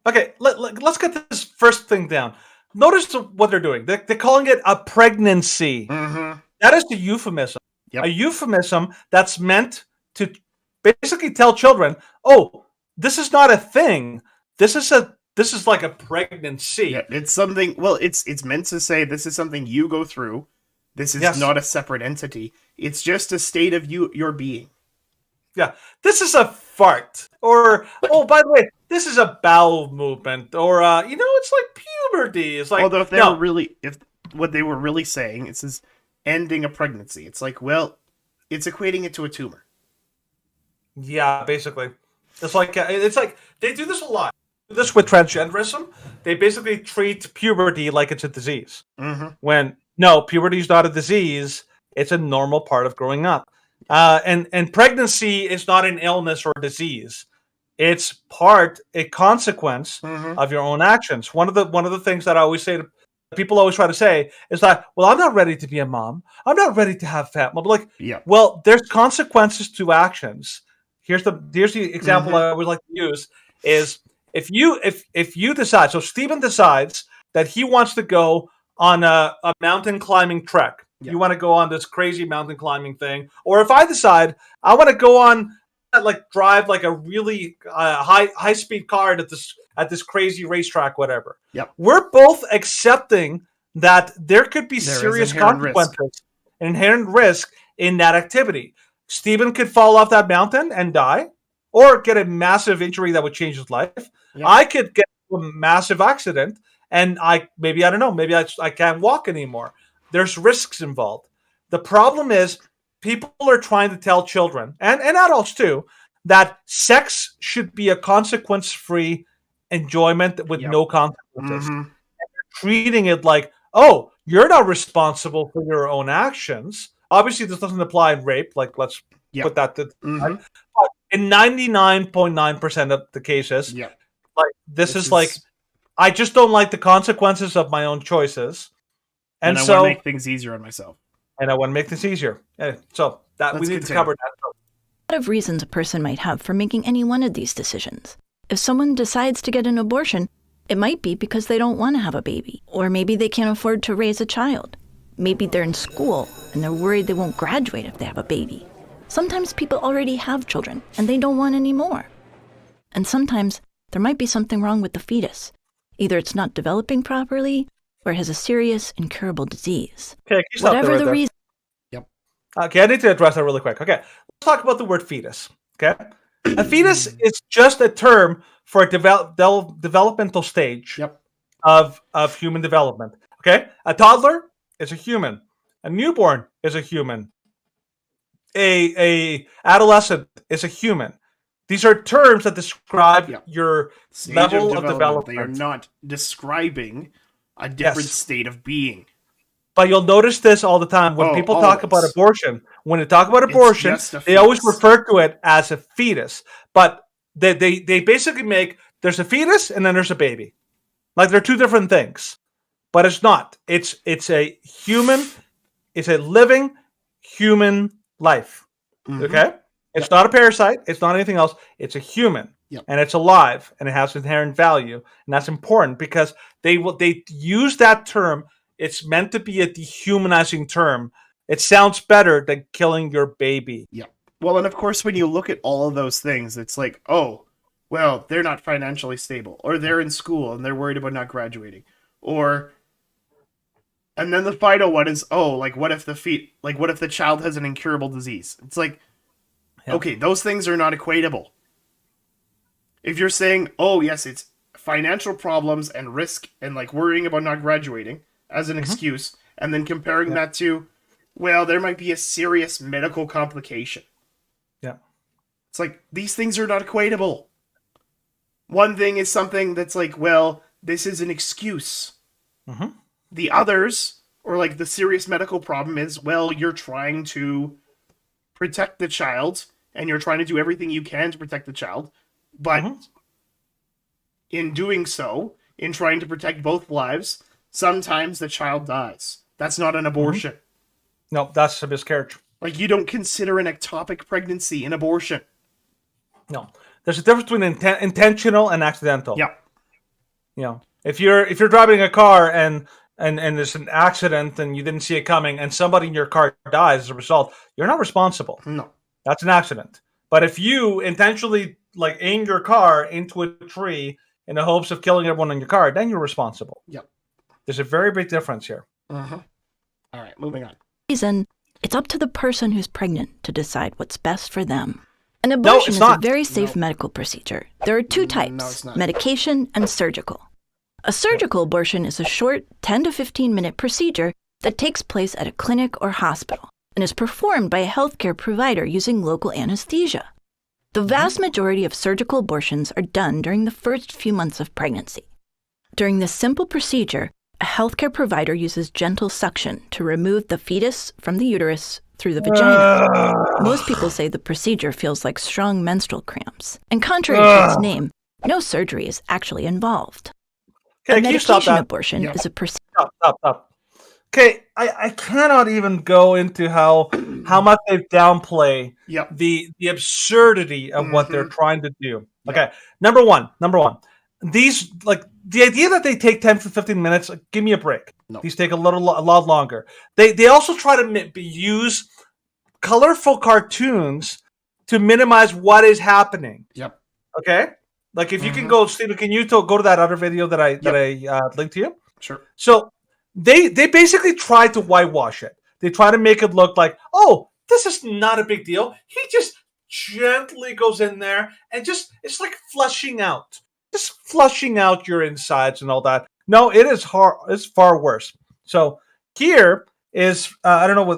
Okay, let's get this first thing down. Notice what they're doing. They're calling it a pregnancy. That is the euphemism. Yep. A euphemism that's meant to basically tell children, oh, this is not a thing. this is like a pregnancy. Yeah, it's something. Well, it's meant to say this is something you go through. This is not a separate entity. It's just a state of your being. Yeah, this is a fart, or by the way, this is a bowel movement, or it's like puberty. It's like, although if what they were really saying, is ending a pregnancy. It's like, well, it's equating it to a tumor. Yeah, basically, it's like they do this a lot. This with transgenderism, they basically treat puberty like it's a disease. Mm-hmm. When no, puberty is not a disease; it's a normal part of growing up. And pregnancy is not an illness or disease; it's a consequence of your own actions. One of the things that I always say to people, always try to say, is that, well, I'm not ready to be a mom. I'm not ready to have family. Like, well, there's consequences to actions. Here's the example I always like to use is. If you decide, so Stephen decides that he wants to go on a mountain climbing trek. Yeah. You want to go on this crazy mountain climbing thing. Or if I decide I want to go on, drive like a really high speed car at this crazy racetrack, whatever. Yep. We're both accepting that there could be serious consequences, inherent risk in that activity. Stephen could fall off that mountain and die, or get a massive injury that would change his life. Yeah. I could get a massive accident, and maybe I can't walk anymore. There's risks involved. The problem is people are trying to tell children, and adults too, that sex should be a consequence-free enjoyment with no consequences. And they're treating it like, oh, you're not responsible for your own actions. Obviously, this doesn't apply in rape. Like, let's put that to but in 99.9% of the cases, like this is like, I just don't like the consequences of my own choices, and so I want to make things easier on myself. And I want to make this easier. So that we need to cover that. A lot of reasons a person might have for making any one of these decisions. If someone decides to get an abortion, it might be because they don't want to have a baby, or maybe they can't afford to raise a child. Maybe they're in school and they're worried they won't graduate if they have a baby. Sometimes people already have children and they don't want any more. And sometimes there might be something wrong with the fetus. Either it's not developing properly or it has a serious, incurable disease. Okay, whatever the reason. Yep. Okay, I need to address that really quick. Okay, let's talk about the word fetus. Okay, a fetus is just a term for a developmental stage of human development. Okay, a toddler is a human. A newborn is a human. A adolescent is a human. These are terms that describe your level of development. They are not describing a different state of being. But you'll notice this all the time when people talk about abortion. When they talk about abortion, they always refer to it as a fetus. But they basically there's a fetus and then there's a baby. Like they're two different things. But it's not. It's a human. It's a living human life. Okay? It's not a parasite. It's not anything else. It's a human. And it's alive. And it has inherent value. And that's important because they use that term. It's meant to be a dehumanizing term. It sounds better than killing your baby. Yeah. Well, and of course, when you look at all of those things, it's like, oh, well, they're not financially stable. Or they're in school and they're worried about not graduating. And then the final one is, what if the child has an incurable disease? It's like, okay, those things are not equatable. If you're saying, oh, yes, it's financial problems and risk and like worrying about not graduating as an excuse, and then comparing that to, well, there might be a serious medical complication. Yeah. It's like, these things are not equatable. One thing is something that's like, well, this is an excuse. The others, or like the serious medical problem is, well, you're trying to protect the child, and you're trying to do everything you can to protect the child, but in doing so, in trying to protect both lives, sometimes the child dies. That's not an abortion. No, that's a miscarriage. Like, you don't consider an ectopic pregnancy an abortion. No. There's a difference between intentional and accidental. Yeah. You know, if you're driving a car and there's an accident and you didn't see it coming and somebody in your car dies as a result, you're not responsible. No. That's an accident. But if you intentionally aim your car into a tree in the hopes of killing everyone in your car, then you're responsible. Yep. There's a very big difference here. Uh-huh. All right, moving on. Reason, it's up to the person who's pregnant to decide what's best for them. An abortion is a very safe medical procedure. There are two types, medication and surgical. A surgical abortion is a short 10 to 15-minute procedure that takes place at a clinic or hospital and is performed by a healthcare provider using local anesthesia. The vast majority of surgical abortions are done during the first few months of pregnancy. During this simple procedure, a healthcare provider uses gentle suction to remove the fetus from the uterus through the vagina. Most people say the procedure feels like strong menstrual cramps. And contrary to its name, no surgery is actually involved. Okay, a medication abortion is a procedure. Stop. Okay, I cannot even go into how much they downplay the absurdity of what they're trying to do. Okay, number one. These, like, the idea that they take 10 to 15 minutes, like, give me a break. No. These take a lot longer. They also try to use colorful cartoons to minimize what is happening. Yep. Okay? Like, if you can go, Stephen, can you go to that other video that I linked to you? Sure. So they basically try to whitewash it. They try to make it look like, oh, this is not a big deal. He just gently goes in there and it's like flushing out. Just flushing out your insides and all that. No, it is hard. It's far worse. So here is I don't know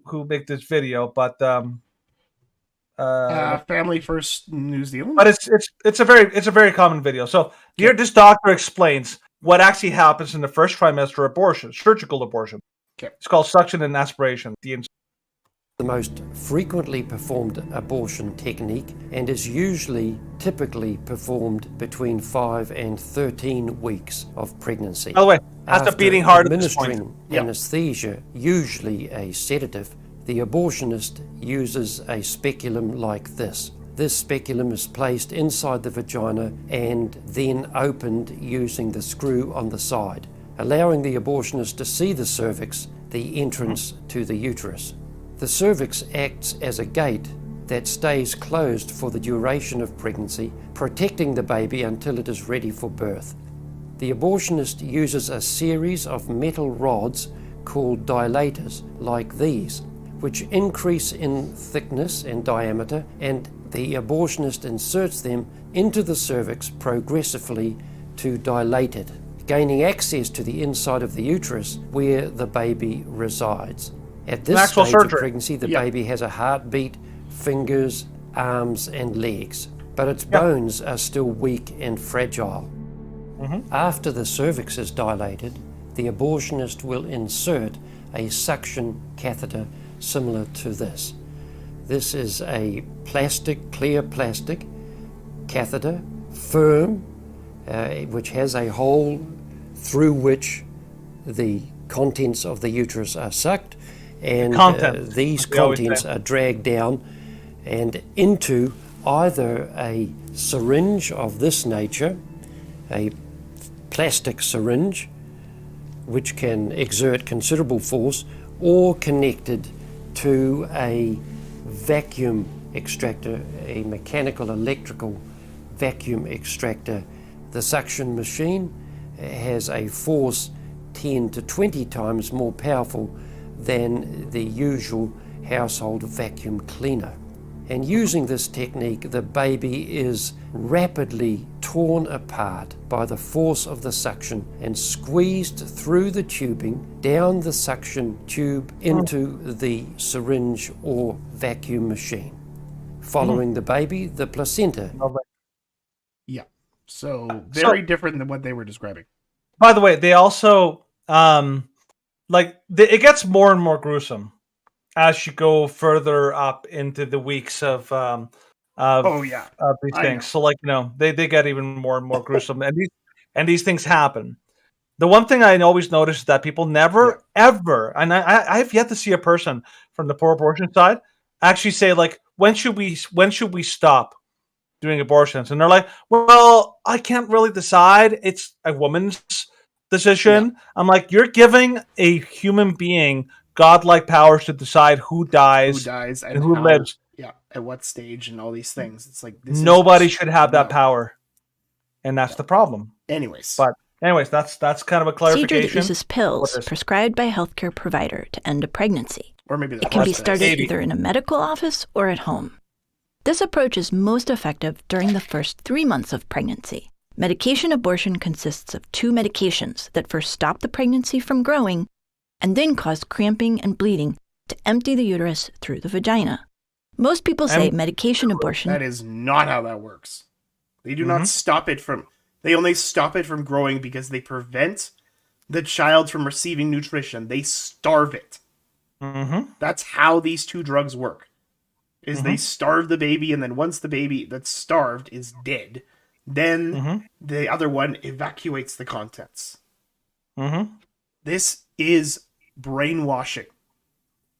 who made this video, but Family First New Zealand. But it's a very common video. So here, this doctor explains what actually happens in the first trimester abortion, surgical abortion. Okay. It's called suction and aspiration. The most frequently performed abortion technique and is typically performed between 5 and 13 weeks of pregnancy. By the way, after beating hard at this administering point. anesthesia, usually a sedative, the abortionist uses a speculum like this. This speculum is placed inside the vagina and then opened using the screw on the side, allowing the abortionist to see the cervix, the entrance to the uterus. The cervix acts as a gate that stays closed for the duration of pregnancy, protecting the baby until it is ready for birth. The abortionist uses a series of metal rods called dilators like these, which increase in thickness and diameter, and the abortionist inserts them into the cervix progressively to dilate it, gaining access to the inside of the uterus where the baby resides. At this stage of pregnancy, the baby has a heartbeat, fingers, arms, and legs, but its bones are still weak and fragile. After the cervix is dilated, the abortionist will insert a suction catheter similar to this. This is a clear plastic catheter, firm, which has a hole through which the contents of the uterus are sucked, and these contents are dragged down and into either a syringe of this nature, a plastic syringe, which can exert considerable force, or connected to a vacuum extractor, a mechanical electrical vacuum extractor. The suction machine has a force 10 to 20 times more powerful than the usual household vacuum cleaner. And using this technique, the baby is rapidly torn apart by the force of the suction and squeezed through the tubing, down the suction tube into the syringe or vacuum machine. Following the baby, the placenta. Yeah. So very different than what they were describing. By the way, they also it gets more and more gruesome as you go further up into the weeks of these things. So they get even more and more gruesome, and these things happen. The one thing I always notice is that people never ever, and I have yet to see a person from the pro-abortion side actually say, like, when should we stop doing abortions? And they're like, well, I can't really decide. It's a woman's decision. Yeah. I'm like, you're giving a human being godlike powers to decide who dies and who lives. Yeah, at what stage and all these things. It's like nobody should have that power and that's the problem. Anyways, that's kind of a clarification. Procedure that uses pills prescribed by a healthcare provider to end a pregnancy. or maybe It can be started either in a medical office or at home. This approach is most effective during the first 3 months of pregnancy. Medication abortion consists of 2 medications that first stop the pregnancy from growing and then cause cramping and bleeding to empty the uterus through the vagina. Most people say medication abortion... That is not how that works. They do not stop it from... They only stop it from growing because they prevent the child from receiving nutrition. They starve it. That's how these 2 drugs work. They starve the baby, and then once the baby that's starved is dead, then the other one evacuates the contents. This is brainwashing.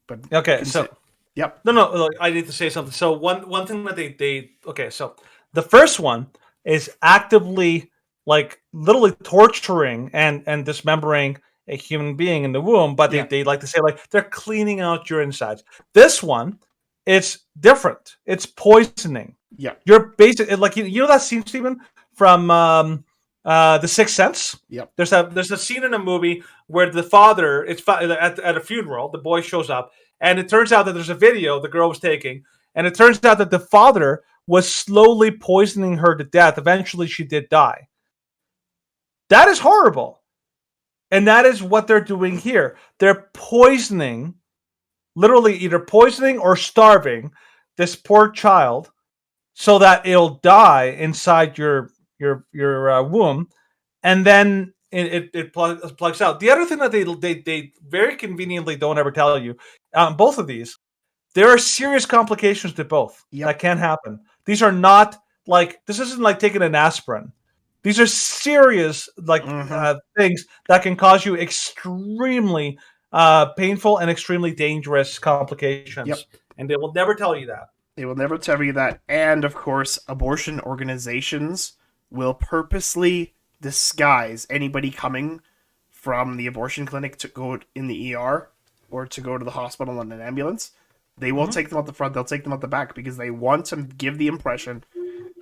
But okay, so yep. No, look, I need to say something. So one thing that they okay, so the first one is actively like literally torturing and dismembering a human being in the womb, but they like to say like they're cleaning out your insides. This one, it's different. It's poisoning. Yeah. You're basically like you know that scene, Stephen, from The Sixth Sense. Yep. There's a scene in a movie where the father, at a funeral, the boy shows up, and it turns out that there's a video the girl was taking, and it turns out that the father was slowly poisoning her to death. Eventually, she did die. That is horrible. And that is what they're doing here. They're poisoning, literally either poisoning or starving this poor child so that it'll die inside your womb, and then it plugs out. The other thing that they very conveniently don't ever tell you, both of these, there are serious complications to both that can happen. These are not like, this isn't like taking an aspirin. These are serious things that can cause you extremely painful and extremely dangerous complications. And they will never tell you that. They will never tell you that. And, of course, abortion organizations will purposely disguise anybody coming from the abortion clinic to go in the ER or to go to the hospital in an ambulance. They won't take them out the front. They'll take them out the back because they want to give the impression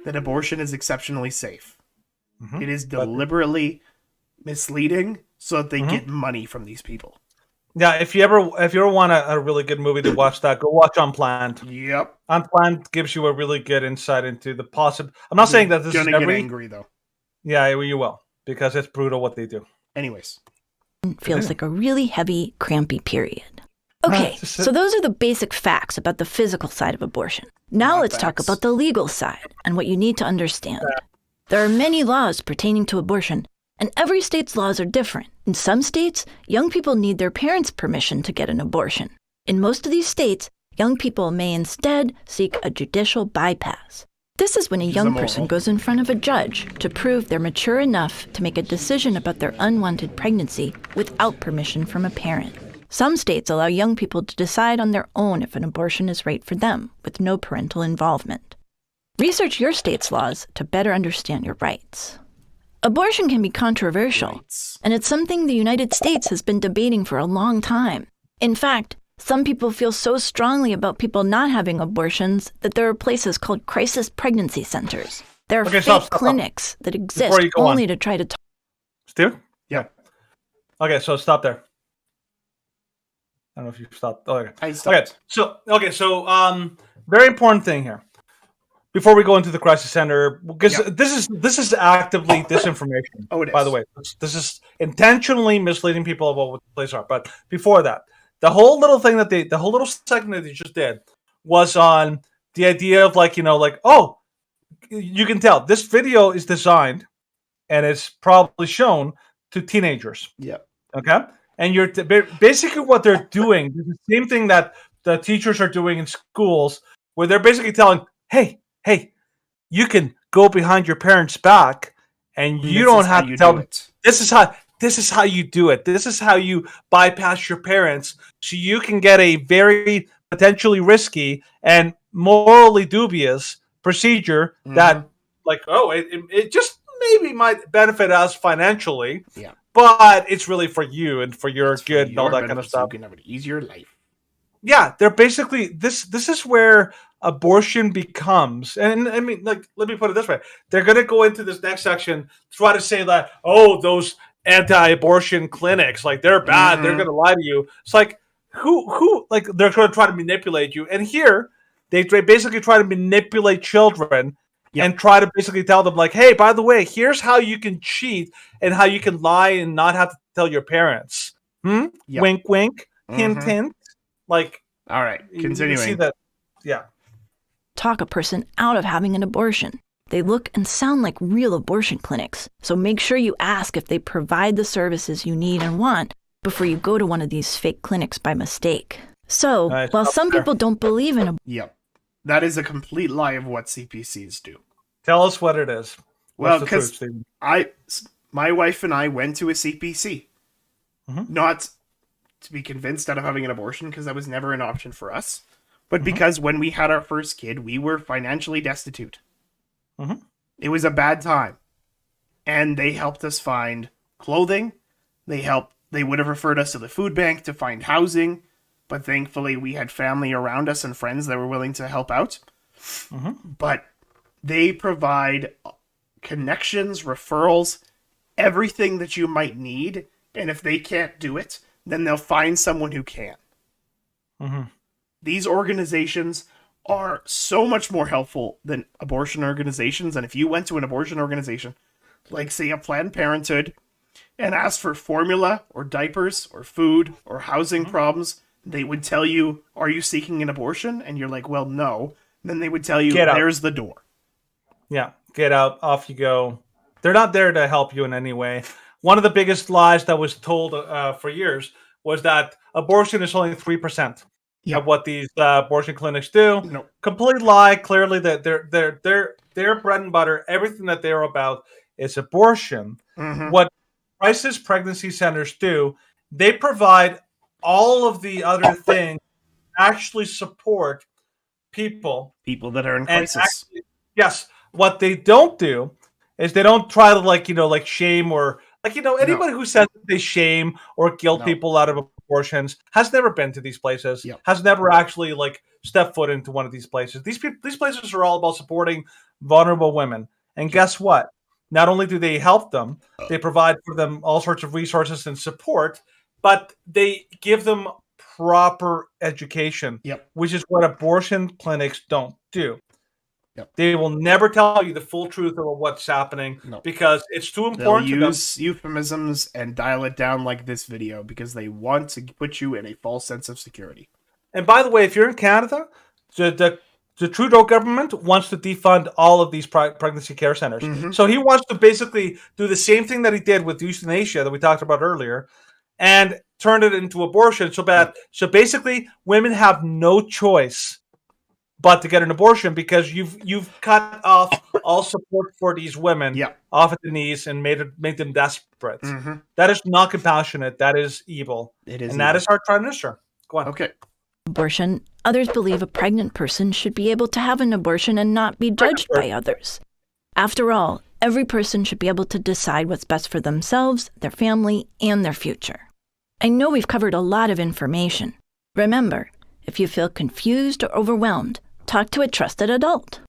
that abortion is exceptionally safe. It is deliberately misleading so that they get money from these people. Yeah, if you ever want a really good movie to watch, that go watch Unplanned. Yep, Unplanned gives you a really good insight into the possible. I'm not saying that this is gonna get angry though. Yeah, you will, because it's brutal what they do. Anyways, feels like a really heavy, crampy period. Okay, so those are the basic facts about the physical side of abortion. Now let's talk about the legal side and what you need to understand. There are many laws pertaining to abortion, and every state's laws are different. In some states, young people need their parents' permission to get an abortion. In most of these states, young people may instead seek a judicial bypass. This is when a young person goes in front of a judge to prove they're mature enough to make a decision about their unwanted pregnancy without permission from a parent. Some states allow young people to decide on their own if an abortion is right for them, with no parental involvement. Research your state's laws to better understand your rights. Abortion can be controversial, and it's something the United States has been debating for a long time. In fact, some people feel so strongly about people not having abortions that there are places called crisis pregnancy centers. There are fake clinics that exist only to try to talk. Stu? Yeah. Okay, so stop there. I don't know if you stopped. Oh, okay. I stopped. Okay, so very important thing here. Before we go into the crisis center, because this is actively disinformation. Oh, it is. By the way, this is intentionally misleading people about what the places are. But before that, the whole little segment that they just did was on the idea of oh, you can tell this video is designed and it's probably shown to teenagers. Yeah. Okay. And you're basically what they're doing is the same thing that the teachers are doing in schools, where they're basically telling, hey, you can go behind your parents' back, and you don't have to tell them. This is how you do it. This is how you bypass your parents, so you can get a very potentially risky and morally dubious procedure that, it just maybe might benefit us financially. Yeah. But it's really for you and for your good and all that kind of stuff. You can have an easier life. yeah, they're basically this is where abortion becomes, and I mean, like, let me put it this way: they're going to go into this next section, try to say that, oh, those anti-abortion clinics, like, they're bad, they're going to lie to you. It's like, who, like, they're going to try to manipulate you, and here they basically try to manipulate children. And try to basically tell them, like, hey, by the way, here's how you can cheat and how you can lie and not have to tell your parents. Wink, wink, hint, hint. Like, all right, continuing. You see that, yeah. Talk a person out of having an abortion. They look and sound like real abortion clinics, so make sure you ask if they provide the services you need and want before you go to one of these fake clinics by mistake. So, while some people don't believe in Yep. That is a complete lie of what CPCs do. Tell us what it is. Well, because my wife and I went to a CPC. Not to be convinced out of having an abortion, because that was never an option for us, but because when we had our first kid, we were financially destitute. It was a bad time. And they helped us find clothing. They would have referred us to the food bank to find housing. But thankfully, we had family around us and friends that were willing to help out. But they provide connections, referrals, everything that you might need. And if they can't do it, then they'll find someone who can. These organizations are so much more helpful than abortion organizations. And if you went to an abortion organization, like, say, a Planned Parenthood, and asked for formula or diapers or food or housing problems, they would tell you, are you seeking an abortion? And you're like, well, no. And then they would tell you, there's the door. Yeah, get out, off you go. They're not there to help you in any way. One of the biggest lies that was told for years was that abortion is only 3% of what these abortion clinics do. Nope. Complete lie. Clearly, that their bread and butter, everything that they're about is abortion. What crisis pregnancy centers do, they provide all of the other things actually support people that are in crisis. Actually, yes, what they don't do is they don't try to, like, shame or, anybody who says that they shame or guilt people out of abortions has never been to these places, has never actually, like, stepped foot into one of these places. These places are all about supporting vulnerable women, and guess what? Not only do they help them, they provide for them all sorts of resources and support, but they give them proper education, which is what abortion clinics don't do. They will never tell you the full truth of what's happening because it's too important. They'll use euphemisms and dial it down like this video because they want to put you in a false sense of security. And by the way, if you're in Canada, the Trudeau government wants to defund all of these pregnancy care centers. So he wants to basically do the same thing that he did with euthanasia that we talked about earlier and turn it into abortion so bad. So basically, women have no choice but to get an abortion because you've cut off all support for these women off at the knees and made them desperate. That is not compassionate. That is evil. It is, and that is our Prime Minister. Go on. Okay. abortion, others believe a pregnant person should be able to have an abortion and not be judged by others. After all, every person should be able to decide what's best for themselves, their family, and their future. I know we've covered a lot of information. Remember, if you feel confused or overwhelmed, talk to a trusted adult.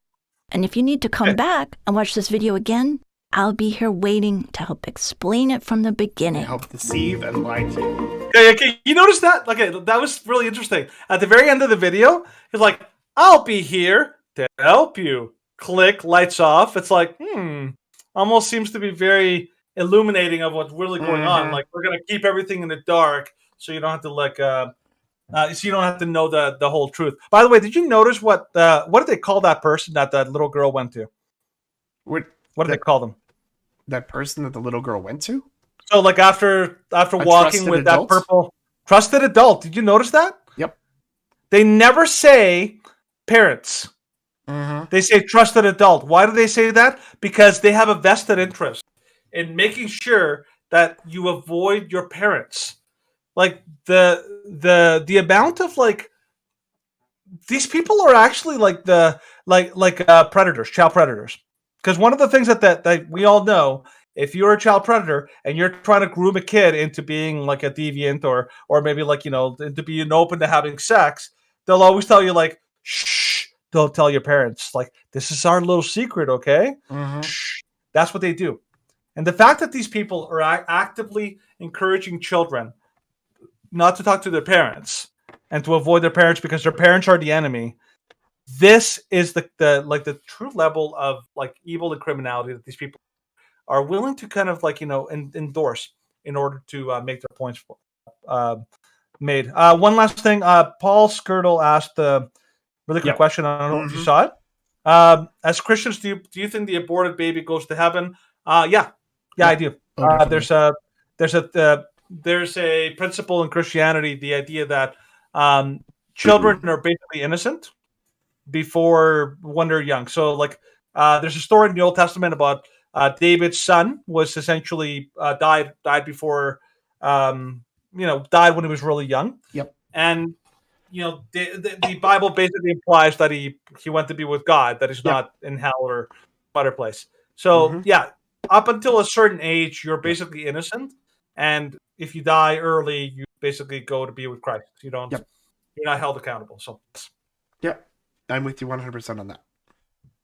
And if you need to come back and watch this video again, I'll be here waiting to help explain it from the beginning. Help deceive and lie to you. Okay, you noticed that? Okay, that was really interesting. At the very end of the video, he's like, I'll be here to help you. Click, lights off. It's like, almost seems to be very illuminating of what's really going on. Like, we're going to keep everything in the dark so you don't have to, so you don't have to know the whole truth. By the way, did you notice what did they call that person that little girl went to? What did they call them? That person that the little girl went to? So, like, after walking with that purple trusted adult, did you notice that? Yep. They never say parents. They say trusted adult. Why do they say that? Because they have a vested interest in making sure that you avoid your parents. Like the amount of these people are actually predators, child predators. Because one of the things that we all know if you're a child predator and you're trying to groom a kid into being like a deviant or maybe like, into being open to having sex, they'll always tell you like, shh, don't tell your parents. Like, this is our little secret, okay? Shh. That's what they do. And the fact that these people are actively encouraging children not to talk to their parents and to avoid their parents because their parents are the enemy, this is the true level of like evil and criminality that these people are willing to kind of like, endorse in order to make their points made. One last thing, Paul Skirtle asked a really quick question. I don't know if you saw it. As Christians, do you think the aborted baby goes to heaven? Yeah, I do. There's a principle in Christianity, the idea that children are basically innocent when they're young. So like there's a story in the Old Testament about David's son was essentially died before died when he was really young. Yep. And the Bible basically implies that he went to be with God, that he's not in hell or better place. So up until a certain age, you're basically innocent, and if you die early, you basically go to be with Christ. You don't. You're not held accountable. So. Yep, I'm with you 100% on that.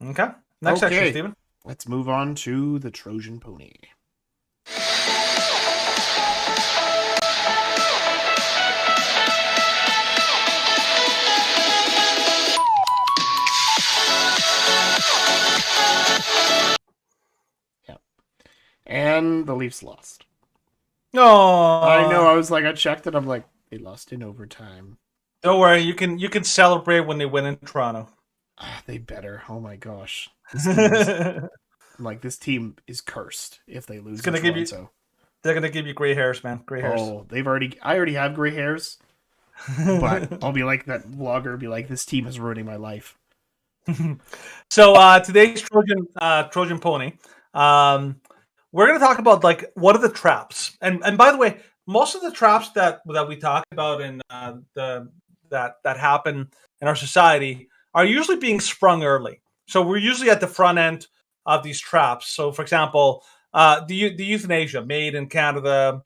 Okay. Next section, Stephen. Let's move on to the Trojan Pony. And the Leafs lost. Oh, I know. I was like, I checked it. I'm like, they lost in overtime. Don't worry. You can celebrate when they win in Toronto. They better. Oh my gosh. I'm like, this team is cursed if they lose. They're gonna give you gray hairs, man. Gray hairs. Oh, I already have gray hairs. But I'll be like that vlogger. Be like, this team is ruining my life. So today's Trojan Pony. We're going to talk about like what are the traps, and by the way, most of the traps that we talk about in that happen in our society are usually being sprung early. So we're usually at the front end of these traps. So, for example, the euthanasia made in Canada,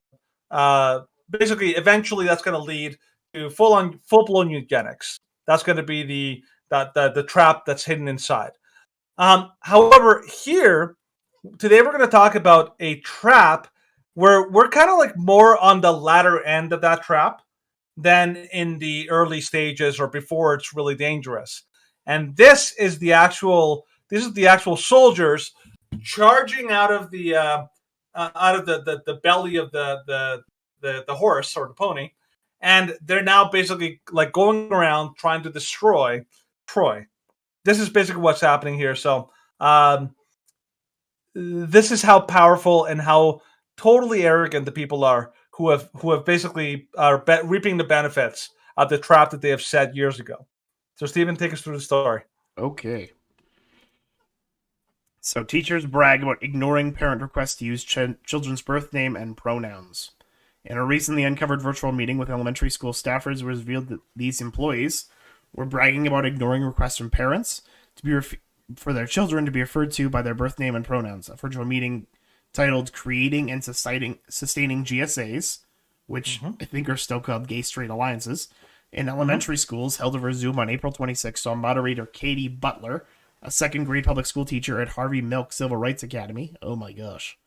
basically, eventually, that's going to lead to full-blown eugenics. That's going to be the trap that's hidden inside. However, today we're going to talk about a trap where we're kind of like more on the latter end of that trap than in the early stages or before it's really dangerous. And this is the actual soldiers charging out of the belly of the horse or the pony, and they're now basically like going around trying to destroy Troy. This is basically what's happening here. So this is how powerful and how totally arrogant the people are who have basically are reaping the benefits of the trap that they have set years ago. So Stephen, take us through the story. Okay. So teachers brag about ignoring parent requests to use children's birth name and pronouns. In a recently uncovered virtual meeting with elementary school staffers, it was revealed that these employees were bragging about ignoring requests from parents to be for their children to be referred to by their birth name and pronouns. A virtual meeting titled Creating and Sustaining GSAs, which I think are still called Gay Straight Alliances, in elementary schools held over Zoom on April 26th saw moderator Katie Butler, a second-grade public school teacher at Harvey Milk Civil Rights Academy. Oh my gosh.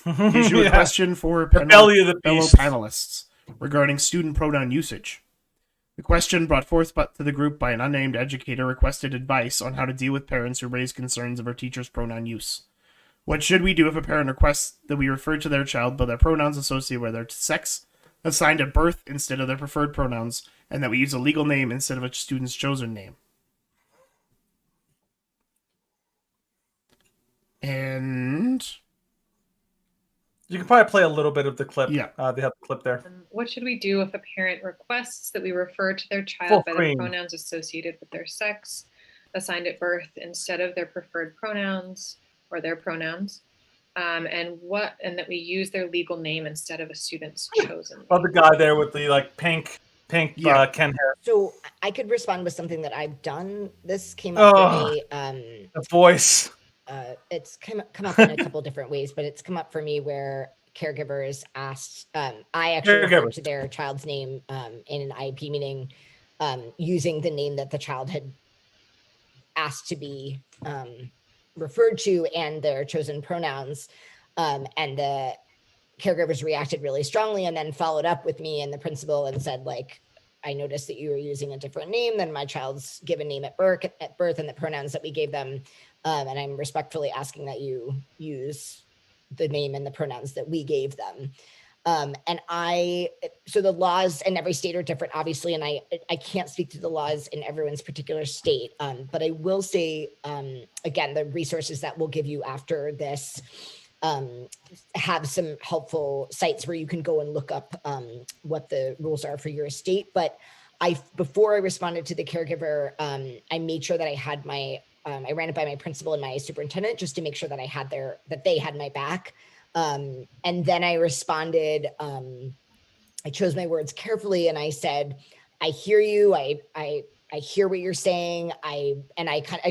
Issue a question for fellow panelists regarding student pronoun usage. The question brought forth to the group by an unnamed educator requested advice on how to deal with parents who raise concerns of our teachers' pronoun use. What should we do if a parent requests that we refer to their child by their pronouns associated with their sex assigned at birth instead of their preferred pronouns, and that we use a legal name instead of a student's chosen name? And you can probably play a little bit of the clip. Yeah. They have the clip there. What should we do if a parent requests that we refer to their child by the pronouns associated with their sex, assigned at birth instead of their preferred pronouns or their pronouns, and that we use their legal name instead of a student's chosen name? Oh, the guy there with the like pink Ken hair. So I could respond with something that I've done. This came up for me. The voice. it's come up in a couple different ways, but it's come up for me where caregivers asked, I actually referred to their child's name in an IEP meeting using the name that the child had asked to be referred to and their chosen pronouns. And the caregivers reacted really strongly and then followed up with me and the principal and said, like, I noticed that you were using a different name than my child's given name at birth and the pronouns that we gave them. And I'm respectfully asking that you use the name and the pronouns that we gave them. So the laws in every state are different, obviously, and I can't speak to the laws in everyone's particular state, but I will say, again, the resources that we'll give you after this have some helpful sites where you can go and look up what the rules are for your state. But before I responded to the caregiver, I made sure that I had I ran it by my principal and my superintendent just to make sure that that they had my back. And then I responded, I chose my words carefully and I said, I hear you. I hear what you're saying. I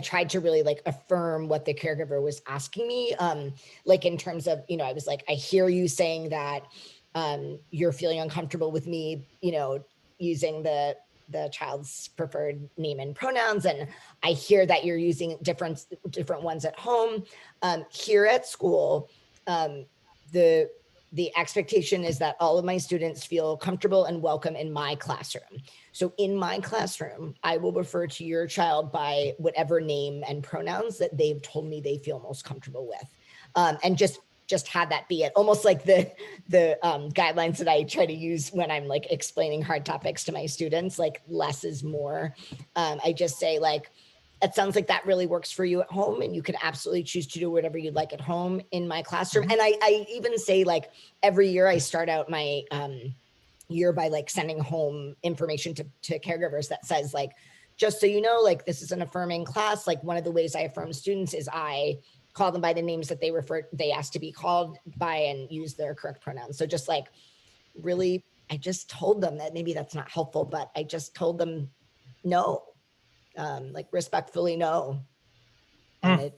tried to really like affirm what the caregiver was asking me. Like in terms of, I was like, I hear you saying that you're feeling uncomfortable with me, using the child's preferred name and pronouns. And I hear that you're using different ones at home. Here at school, the expectation is that all of my students feel comfortable and welcome in my classroom. So in my classroom, I will refer to your child by whatever name and pronouns that they've told me they feel most comfortable with. And just have that be it. Almost like the guidelines that I try to use when I'm like explaining hard topics to my students, like less is more. I just say like, it sounds like that really works for you at home and you can absolutely choose to do whatever you'd like at home in my classroom. And I even say like every year I start out my year by like sending home information to caregivers that says like, just so you know, like this is an affirming class. Like one of the ways I affirm students is I call them by the names that they asked to be called by and use their correct pronouns. So just like really, I just told them that maybe that's not helpful, but I just told them no. Like respectfully no. And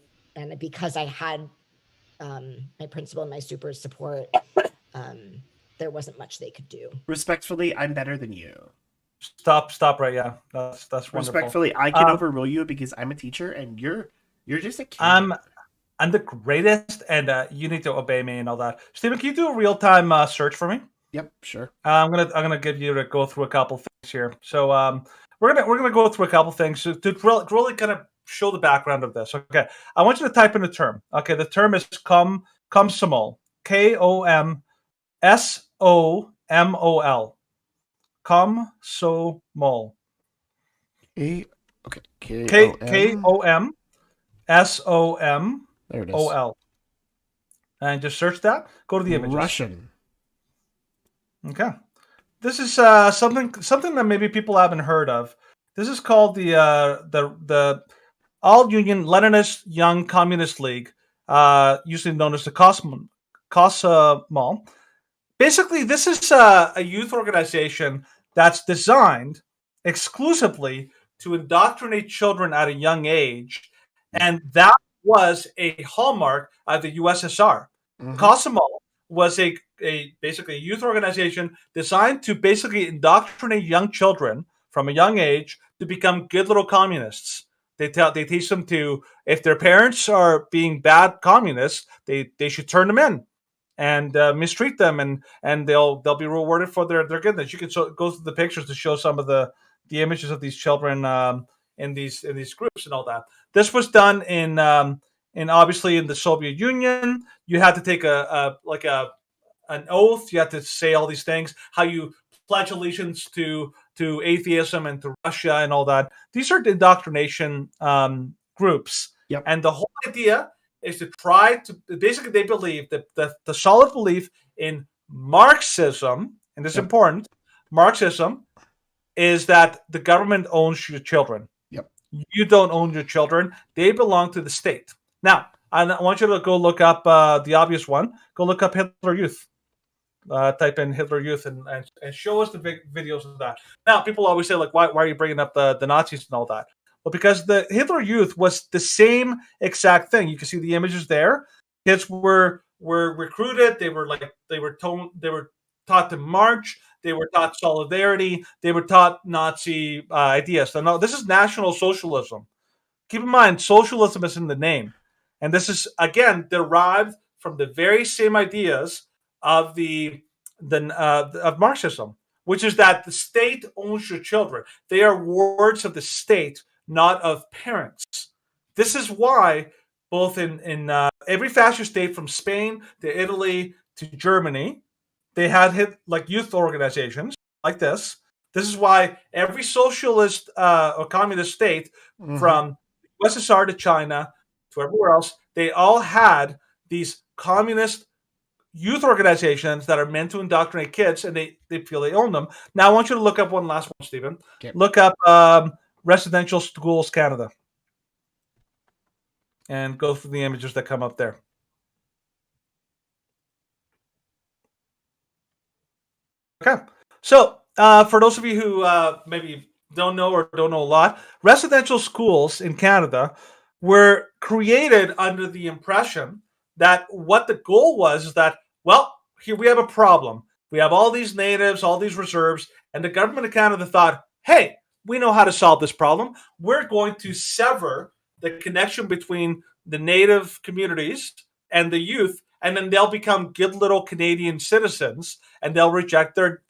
because I had my principal and my super's support, there wasn't much they could do. Respectfully, I'm better than you. Stop right, yeah. That's wonderful. Respectfully, I can overrule you because I'm a teacher and you're just a kid. I'm the greatest and you need to obey me and all that. Stephen, can you do a real-time search for me? Yep, sure. I'm gonna give you to go through a couple things here. So we're gonna go through a couple things to really kind of show the background of this. Okay, I want you to type in the term. Okay, the term is Komsomol. Komsomol. Komsomol. Komsomol. There it is. And just search that. Go to the images. Russian. Okay. This is something that maybe people haven't heard of. This is called the All-Union Leninist Young Communist League, usually known as the Komsomol. Basically, this is a youth organization that's designed exclusively to indoctrinate children at a young age, and that was a hallmark of the USSR. Mm-hmm. Komsomol was basically a youth organization designed to basically indoctrinate young children from a young age to become good little communists. They teach them to, if their parents are being bad communists, they should turn them in and mistreat them, and they'll be rewarded for their goodness. You can go through the pictures to show some of the images of these children in these groups and all that. This was done in obviously in the Soviet Union. You had to take an oath. You had to say all these things. How you pledge allegiance to atheism and to Russia and all that. These are the indoctrination groups. Yep. And the whole idea is to try to basically they believe that the solid belief in Marxism, and this is important. Marxism is that the government owns your children. Yep. You don't own your children. They belong to the state. Now, I want you to go look up the obvious one. Go look up Hitler Youth. Type in Hitler Youth and show us the big videos of that. Now, people always say, like, why are you bringing up the Nazis and all that? Well, because the Hitler Youth was the same exact thing. You can see the images there. Kids were recruited. They were taught to march. They were taught solidarity. They were taught Nazi ideas. So now this is National Socialism. Keep in mind, socialism is in the name, and this is again derived from the very same ideas of of Marxism, which is that the state owns your children. They are wards of the state, not of parents. This is why both in every fascist state, from Spain to Italy to Germany, they had youth organizations like this. This is why every socialist or communist state, from USSR to China to everywhere else, they all had these communist youth organizations that are meant to indoctrinate kids, and they feel they own them. Now, I want you to look up one last one, Stephen. Okay. Look up Residential Schools Canada and go through the images that come up there. Okay. So, for those of you who maybe don't know or don't know a lot, residential schools in Canada were created under the impression that what the goal was is that, well, here we have a problem. We have all these natives, all these reserves, and the government of Canada thought, hey, we know how to solve this problem. We're going to sever the connection between the native communities and the youth, and then they'll become good little Canadian citizens, and they'll reject their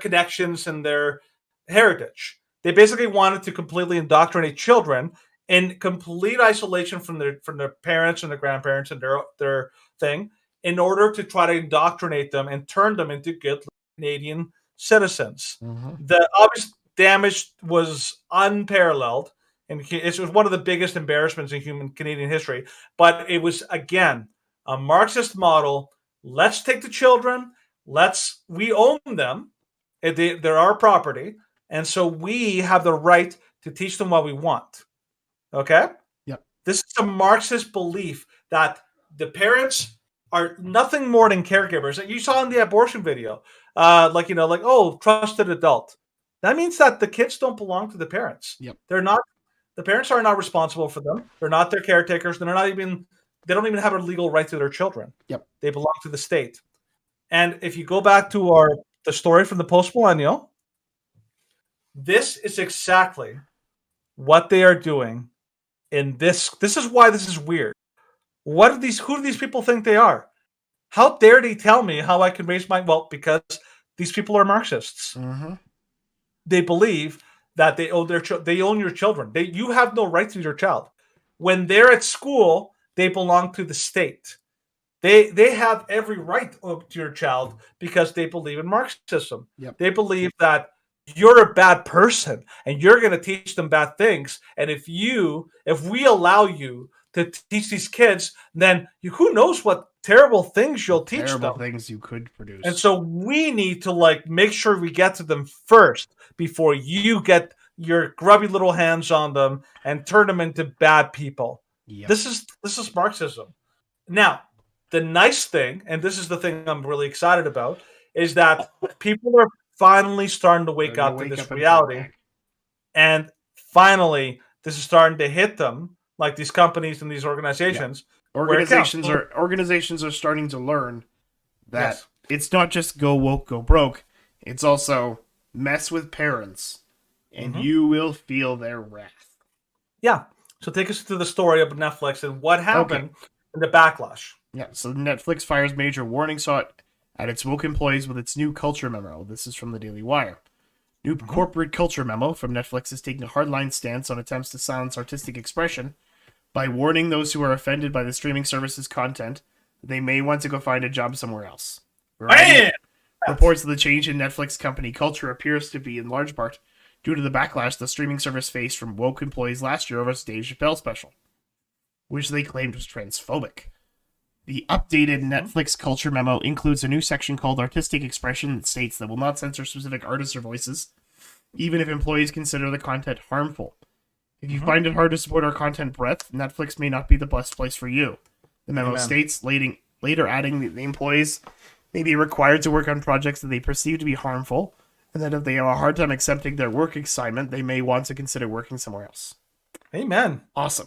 connections and their heritage. They basically wanted to completely indoctrinate children in complete isolation from their parents and their grandparents and their thing, in order to try to indoctrinate them and turn them into good Canadian citizens. The obvious damage was unparalleled, and it was one of the biggest embarrassments in human Canadian history. But it was, again, a Marxist model. Let's take the children. We own them. They're our property. And so we have the right to teach them what we want. Okay? Yep. This is a Marxist belief that the parents are nothing more than caregivers. You saw in the abortion video, trusted adult. That means that the kids don't belong to the parents. Yep. The parents are not responsible for them. They're not their caretakers. They don't even have a legal right to their children. Yep. They belong to the state. And if you go back to the story from the post-millennial, this is exactly what they are doing in this. This is why this is weird. Who do these people think they are? How dare they tell me how I can raise my... Well, because these people are Marxists. They believe that they own your children. You have no right to your child. When they're at school, they belong to the state. They have every right to your child because they believe in Marxism. Yep. They believe that you're a bad person and you're going to teach them bad things. And if we allow you to teach these kids, then who knows what terrible things you'll teach them. Terrible things you could produce. And so we need to make sure we get to them first before you get your grubby little hands on them and turn them into bad people. Yep. This is Marxism. Now, the nice thing, and this is the thing I'm really excited about, is that people are finally starting to wake up to this reality. And finally, this is starting to hit them, like these companies and these organizations. Yeah. Organizations are starting to learn that it's not just go woke, go broke. It's also mess with parents, and you will feel their wrath. Yeah. So take us to the story of Netflix and what happened in the backlash. Yeah, so Netflix fires major warning shot at its woke employees with its new culture memo. This is from the Daily Wire. New corporate culture memo from Netflix is taking a hardline stance on attempts to silence artistic expression by warning those who are offended by the streaming service's content that they may want to go find a job somewhere else. Reports of the change in Netflix company culture appears to be in large part due to the backlash the streaming service faced from woke employees last year over its Dave Chappelle special, which they claimed was transphobic. The updated Netflix culture memo includes a new section called Artistic Expression that states that will not censor specific artists or voices, even if employees consider the content harmful. If you find it hard to support our content breadth, Netflix may not be the best place for you. The memo states, later adding that the employees may be required to work on projects that they perceive to be harmful, And that if they have a hard time accepting their work assignment, they may want to consider working somewhere else. Amen. Awesome.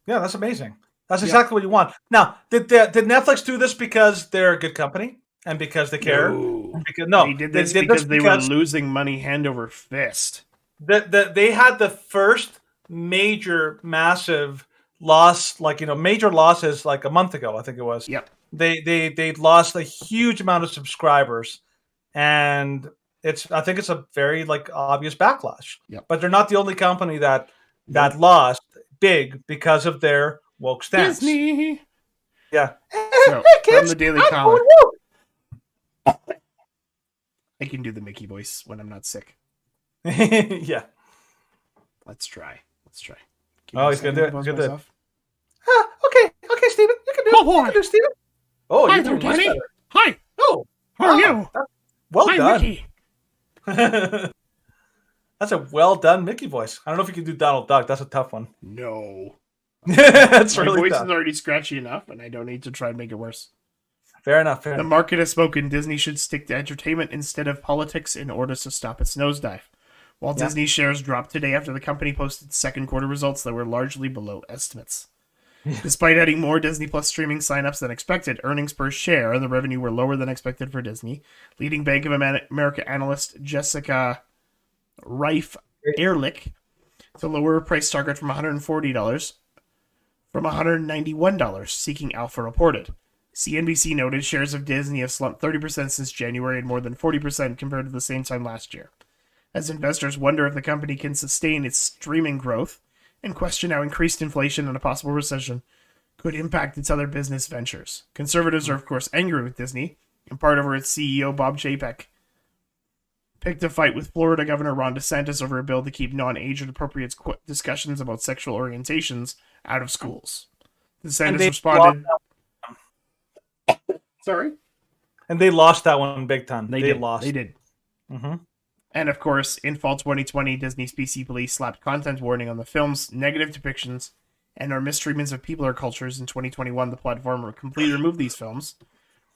Yeah, that's amazing. That's exactly what you want. Now, did Netflix do this because they're a good company and because they care? No, they did this because they were losing money hand over fist. They had the first major, massive loss, major losses like a month ago, I think it was. Yep. They lost a huge amount of subscribers, and I think it's a very obvious backlash. Yep. But they're not the only company that lost big because of their woke stance. Disney. Yeah. So, from the Daily Caller, I can do the Mickey voice when I'm not sick. Yeah. Let's try. He's gonna do it. He's gonna do it. Okay, Steven. You can do it. Oh, boy. You can do it, Steven. Oh, Hi you're there, doing much Danny. better. Hi. Oh, how are you? Well Hi, done. Mickey. That's a well done Mickey voice. I don't know if you can do Donald Duck. That's a tough one. No. That's My really voice tough. is already scratchy enough, and I don't need to try and make it worse. Fair enough. The market has spoken. Disney should stick to entertainment instead of politics in order to stop its nosedive. While Disney shares dropped today after the company posted second quarter results that were largely below estimates. Despite adding more Disney Plus streaming signups than expected, earnings per share and the revenue were lower than expected for Disney. Leading Bank of America analyst Jessica Reif Ehrlich to lower price target from $140 from $191, seeking Alpha reported. CNBC noted shares of Disney have slumped 30% since January and more than 40% compared to the same time last year. As investors wonder if the company can sustain its streaming growth and question how increased inflation and a possible recession could impact its other business ventures. Conservatives are, of course, angry with Disney, in part over its CEO, Bob Chapek, picked a fight with Florida Governor Ron DeSantis over a bill to keep non-age appropriate discussions about sexual orientations out of schools. DeSantis responded... Sorry? And they lost that one big time. They lost. They did. Mm-hmm. And of course, in fall 2020, Disney's PC police slapped content warning on the film's negative depictions and or mistreatments of people or cultures. In 2021, the platform completely removed these films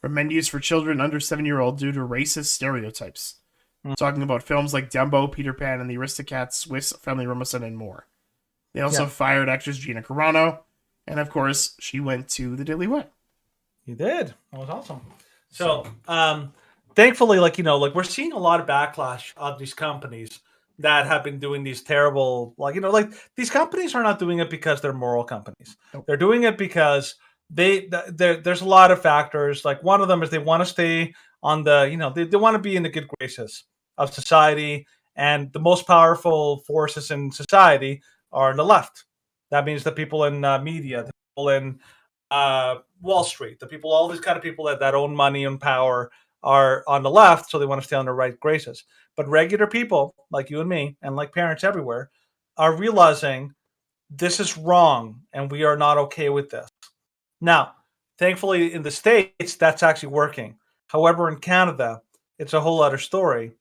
from menus for children under 7-year-old due to racist stereotypes. Talking about films like Dumbo, Peter Pan, and the Aristocats, Swiss Family Robinson, and more. They also fired actress Gina Carano, and of course, she went to the Daily Web. You did. That was awesome. So, thankfully, we're seeing a lot of backlash of these companies that have been doing these terrible, these companies are not doing it because they're moral companies. Nope. They're doing it because there's a lot of factors. Like one of them is they want to stay on the, they want to be in the good graces of society, and the most powerful forces in society are on the left. That means the people in media, the people in Wall Street, all these kind of people that own money and power are on the left, so they want to stay on the right graces. But regular people like you and me, and like parents everywhere, are realizing this is wrong, and we are not okay with this. Now, thankfully, in the States, that's actually working. However, in Canada, it's a whole other story.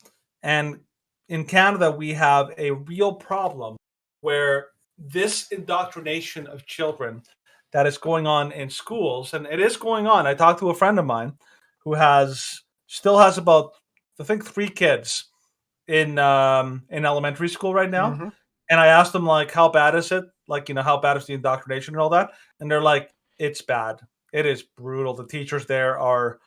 And in Canada, we have a real problem where this indoctrination of children that is going on in schools, and it is going on. I talked to a friend of mine who still has about, I think, 3 kids in elementary school right now. Mm-hmm. And I asked them, how bad is it? How bad is the indoctrination and all that? And they're like, it's bad. It is brutal. The teachers there are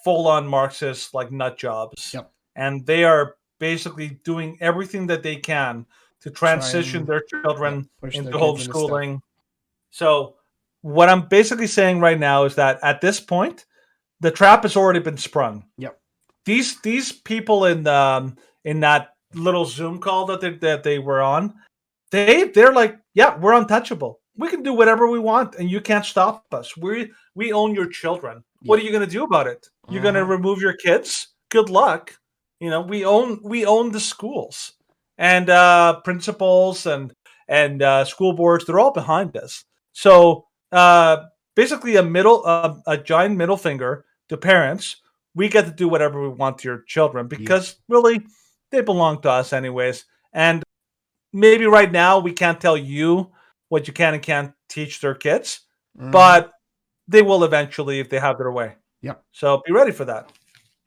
full-on Marxist, nut jobs. Yep. And they are basically doing everything that they can to transition their children into homeschooling. So what I'm basically saying right now is that at this point, the trap has already been sprung. Yep. These people in that little Zoom call that they were on, they're like, yeah, we're untouchable. We can do whatever we want, and you can't stop us. We own your children. Yep. What are you going to do about it? You're going to remove your kids? Good luck. We own the schools, and principals and school boards. They're all behind us. So basically, a giant middle finger to parents. We get to do whatever we want to your children because really they belong to us anyways. And maybe right now we can't tell you what you can and can't teach their kids, but they will eventually if they have their way. Yep. So be ready for that.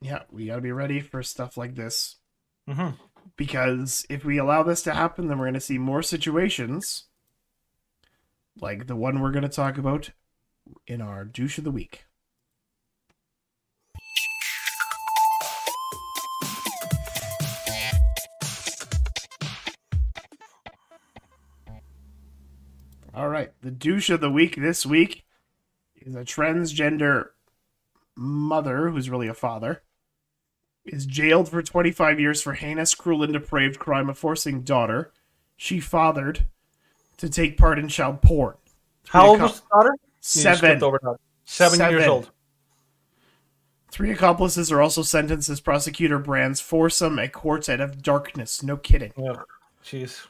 Yeah, we got to be ready for stuff like this. Mm-hmm. Because if we allow this to happen, then we're going to see more situations like the one we're going to talk about in our douche of the week. All right, the douche of the week this week is a transgender mother, who's really a father, is jailed for 25 years for heinous, cruel, and depraved crime of forcing daughter she fathered to take part in child porn. How old was the daughter? 7. 7 years old. 3 accomplices are also sentenced as prosecutor brands foursome a quartet of darkness. No kidding. Oh, jeez.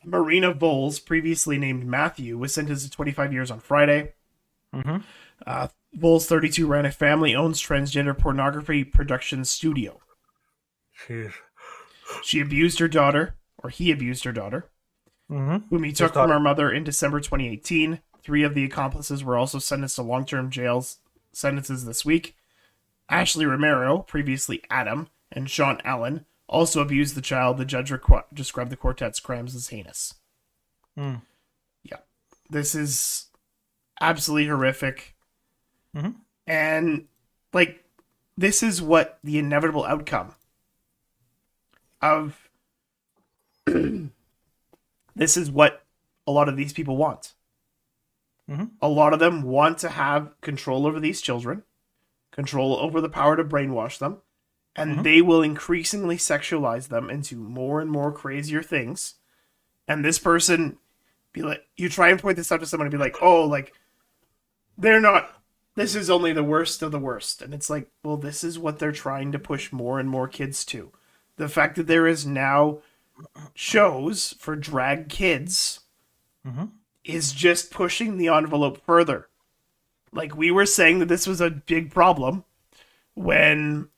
Marina Bowles, previously named Matthew, was sentenced to 25 years on Friday. Mm-hmm. Bowles, 32, ran a family-owned transgender pornography production studio. Jeez. She abused her daughter, or he abused her daughter, whom he took from her mother in December 2018. 3 of the accomplices were also sentenced to long-term jail sentences this week. Ashley Romero, previously Adam, and Sean Allen also abused the child. The judge described the quartet's crimes as heinous. Mm. Yeah. This is absolutely horrific. Mm-hmm. And, like, this is what the inevitable outcome of... this is what a lot of these people want. Mm-hmm. A lot of them want to have control over these children, control over the power to brainwash them, and they will increasingly sexualize them into more and more crazier things. And this person, be like, you try and point this out to someone and be like, oh, like, they're not, this is only the worst of the worst. And it's like, well, this is what they're trying to push more and more kids to. The fact that there is now shows for drag kids is just pushing the envelope further. Like, we were saying that this was a big problem when,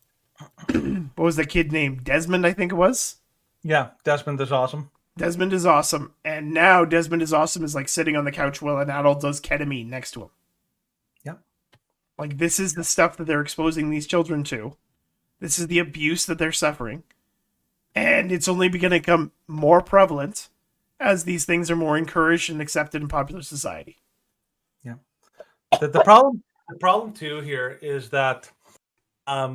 what was the kid named? Desmond, I think it was? Yeah, Desmond is awesome. Desmond is awesome. And now Desmond is awesome is like sitting on the couch while an adult does ketamine next to him. Yeah. Like, this is the stuff that they're exposing these children to. This is the abuse that they're suffering. And it's only going to become more prevalent as these things are more encouraged and accepted in popular society. Yeah. The problem too here is that, let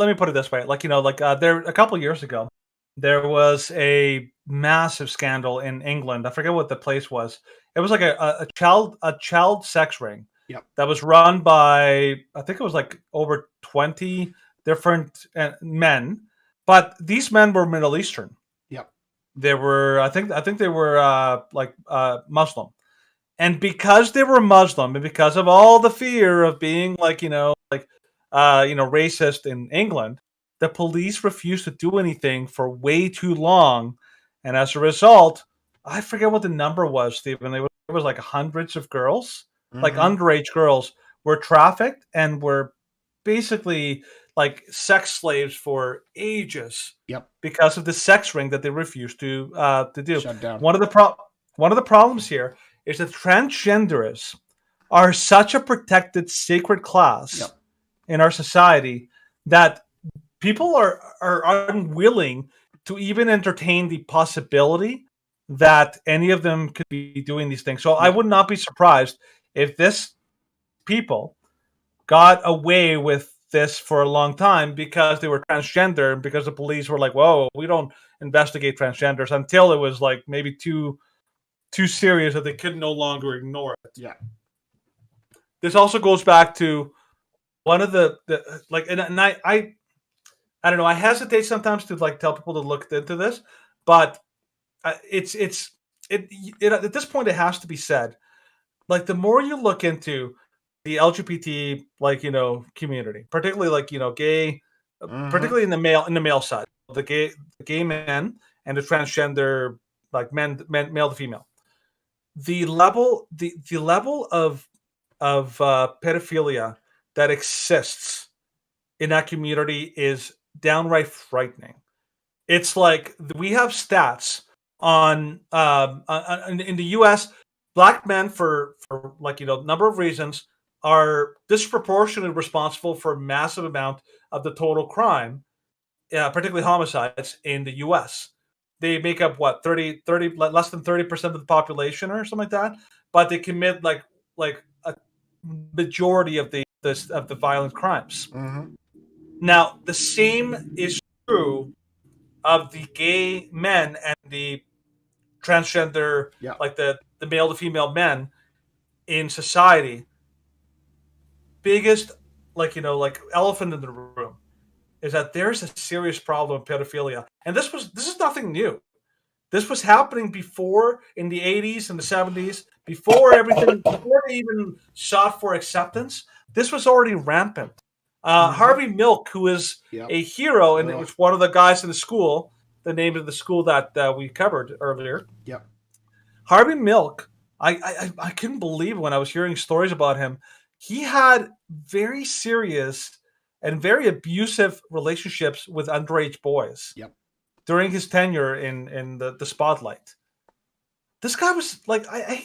me put it this way. Like, there a couple of years ago, there was a massive scandal in England. I forget what the place was. It was like a child sex ring. Yep. That was run by, I think it was like over 20 different men, but these men were Middle Eastern. Yep. They were, I think they were Muslim. And because they were Muslim, and because of all the fear of being racist in England, the police refused to do anything for way too long. And as a result, I forget what the number was, Stephen. It was like hundreds of girls, like underage girls, were trafficked and were basically like sex slaves for ages. Yep. Because of the sex ring that they refused to do. Shut down. One of the problems here is that transgenderists are such a protected sacred class in our society that people are unwilling to even entertain the possibility that any of them could be doing these things. So I would not be surprised if this people got away with this for a long time because they were transgender and because the police were like, whoa, we don't investigate transgenders, until it was like maybe too serious that they could no longer ignore it. Yeah. This also goes back to one of the and I don't know. I hesitate sometimes to like tell people to look into this, but it at this point it has to be said. Like, the more you look into the LGBT community, particularly gay, particularly in the male side, the gay men and the transgender male to female. The level of pedophilia that exists in that community is downright frightening. It's like we have stats on in the U.S. Black men for number of reasons are disproportionately responsible for a massive amount of the total crime particularly homicides in the U.S. They make up what 30, less than 30% of the population or something like that, but they commit like a majority of the violent crimes. Mm-hmm. Now, the same is true of the gay men and the transgender, like the male to female men in society. Biggest, like elephant in the room is that there's a serious problem of pedophilia, and this is nothing new. This was happening before in the 80s and the 70s, before everything, before they even sought for acceptance. This was already rampant. Harvey Milk, who is a hero, and it was one of the guys in the school, the name of the school that we covered earlier. Yep. Harvey Milk, I couldn't believe when I was hearing stories about him. He had very serious and very abusive relationships with underage boys. Yep. During his tenure in the spotlight. This guy was like, I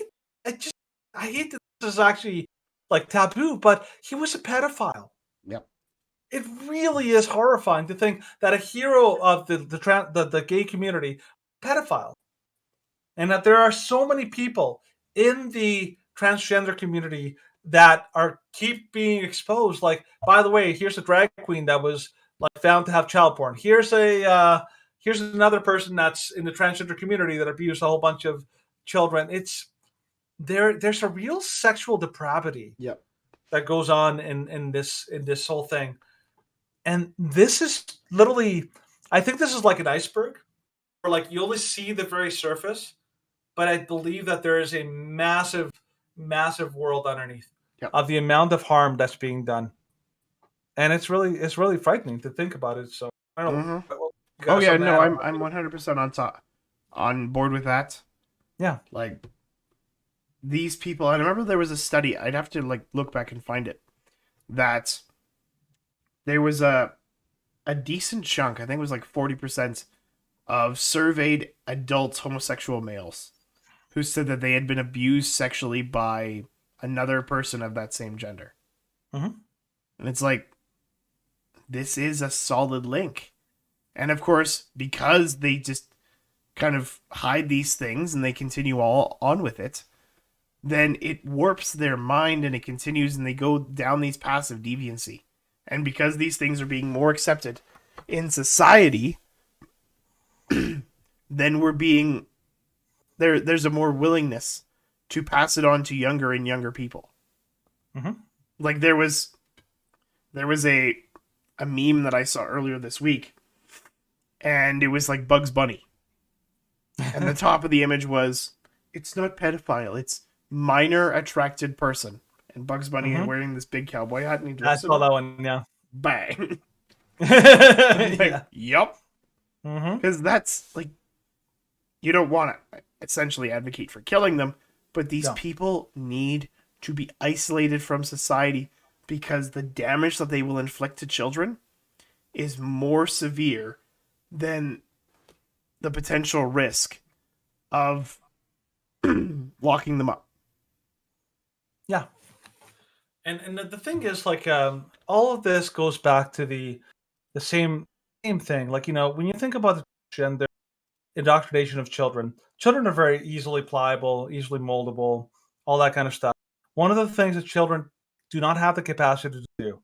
hate that this is actually like taboo, but he was a pedophile. Yep. It really is horrifying to think that a hero of the gay community, pedophile, and that there are so many people in the transgender community that keep being exposed. Like, by the way, here's a drag queen that was like found to have child porn. Here's another person that's in the transgender community that abused a whole bunch of children. There's a real sexual depravity that goes on in this whole thing. And this is literally, I think this is like an iceberg, where like you only see the very surface, but I believe that there is a massive, massive world underneath of the amount of harm that's being done. And it's really frightening to think about it. So I don't know. Oh yeah, no, I'm 100% on board with that. Yeah, like these people. I remember there was a study. I'd have to like look back and find it. That there was a decent chunk. I think it was like 40% of surveyed adult homosexual males who said that they had been abused sexually by another person of that same gender. Mm-hmm. And it's like, this is a solid link. And of course, because they just kind of hide these things and they continue all on with it, then it warps their mind and it continues and they go down these paths of deviancy. And because these things are being more accepted in society, then we're being there's a more willingness to pass it on to younger and younger people. Mm-hmm. Like there was a meme that I saw earlier this week, and it was like Bugs Bunny. And the top of the image was, it's not pedophile, it's minor attracted person. And Bugs Bunny wearing this big cowboy hat. And I saw that one, yeah. Bang. Yeah. Yup. Mm-hmm. Because that's like, you don't want to essentially advocate for killing them, but these people need to be isolated from society because the damage that they will inflict to children is more severe than the potential risk of locking them up. Yeah. And the thing is, like, all of this goes back to the same thing. Like, when you think about the gender indoctrination of children are very easily pliable, easily moldable, all that kind of stuff. One of the things that children do not have the capacity to do,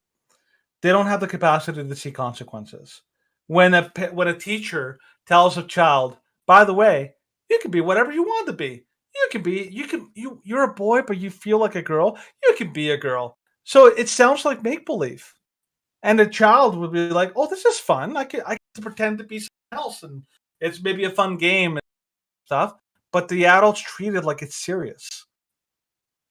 they don't have the capacity to see consequences. When a teacher tells a child, by the way, you can be whatever you want to be. You're a boy, but you feel like a girl. You can be a girl. So it sounds like make-believe. And the child would be like, oh, this is fun. I can pretend to be something else. And it's maybe a fun game and stuff. But the adults treat it like it's serious.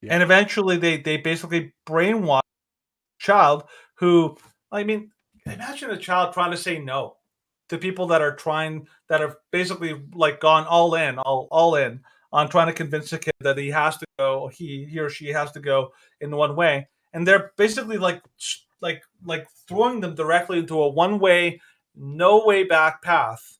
Yeah. And eventually they basically brainwash a child who, imagine a child trying to say no to people that are basically like gone all in on trying to convince a kid that he has to go, he or she has to go in one way. And they're basically like throwing them directly into a one-way, no way back path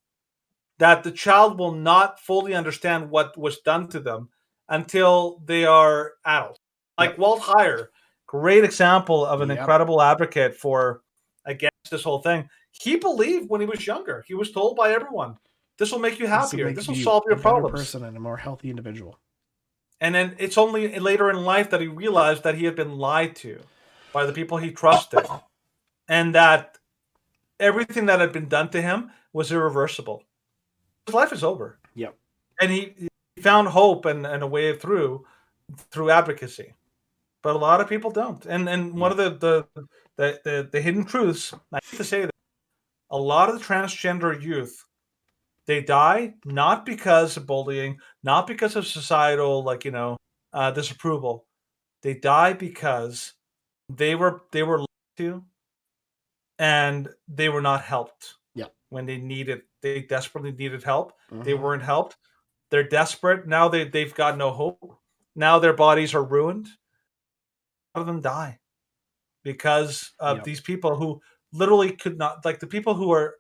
that the child will not fully understand what was done to them until they are adults. Like Walt Heyer, great example of an incredible advocate for against this whole thing. He believed when he was younger. He was told by everyone, "This will make you happier. This will solve your problems." A better person and a more healthy individual. And then it's only later in life that he realized that he had been lied to by the people he trusted, and that everything that had been done to him was irreversible. His life is over. Yep. And he found hope and a way through advocacy. But a lot of people don't. And one of the hidden truths, I hate to say that, a lot of the transgender youth, they die not because of bullying, not because of societal disapproval. They die because they were lied to, and they were not helped. Yeah. When they desperately needed help. They weren't helped. They're desperate. Now they've got no hope. Now their bodies are ruined. A lot of them die because of these people who literally could not, like the people who are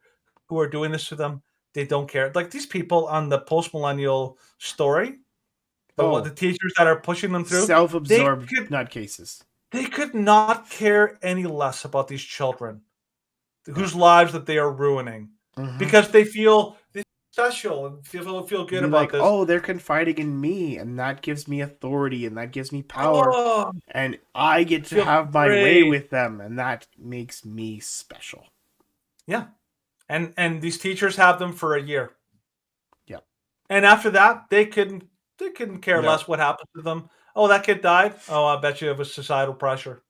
doing this to them, they don't care. Like these people on the post-millennial story, the teachers that are pushing them through, self-absorbed nutcases. They could not care any less about these children whose lives that they are ruining because they feel special and feel good about this. Oh, they're confiding in me, and that gives me authority, and that gives me power, and I get to have my way with them, and that makes me special. Yeah, and these teachers have them for a year. Yeah, and after that, they couldn't care less what happened to them. Oh, that kid died. Oh, I bet you it was societal pressure.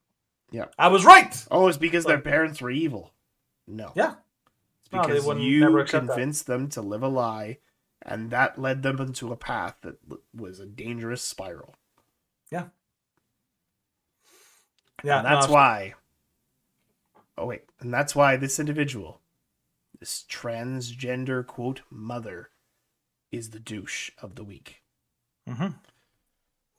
Yeah, I was right. Oh, it's because their parents were evil. No. Yeah. Because you convinced them to live a lie, and that led them into a path that was a dangerous spiral. Yeah. Yeah. And that's why. Oh, wait. And that's why this individual, this transgender, quote, mother, is the douche of the week.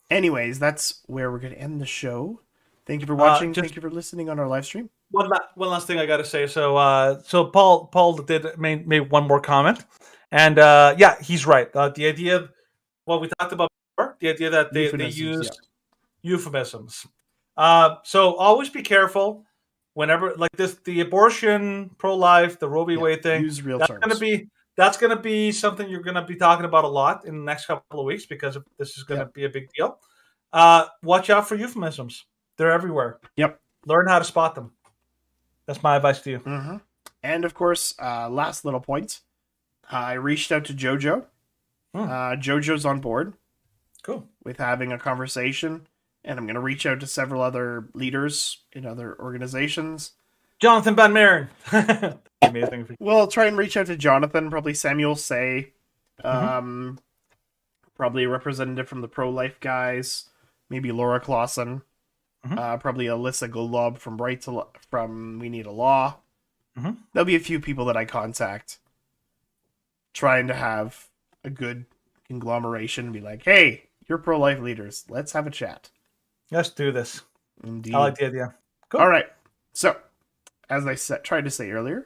Anyways, that's where we're going to end the show. Thank you for watching. Thank you for listening on our live stream. One last thing I got to say. So Paul did made one more comment, and he's right. The idea of what we talked about before, the idea that they use euphemisms. So always be careful whenever like this, the abortion, pro-life, the Roe v. Wade thing. Use real terms. That's going to be something you're going to be talking about a lot in the next couple of weeks because this is going to be a big deal. Watch out for euphemisms. They're everywhere. Yep. Learn how to spot them. That's my advice to you. And of course, last little point. I reached out to JoJo. JoJo's on board. Cool. With having a conversation. And I'm going to reach out to several other leaders in other organizations. Jonathan Van Maren. Amazing. We'll try and reach out to Jonathan, probably Samuel Say. Probably a representative from the pro-life guys. Maybe Laura Clausen. Probably Alyssa Golob from We Need a Law. There'll be a few people that I contact trying to have a good conglomeration and be like, hey, you're pro-life leaders. Let's have a chat. Let's do this. Indeed. I like the idea. Cool. All right. So, as I tried to say earlier,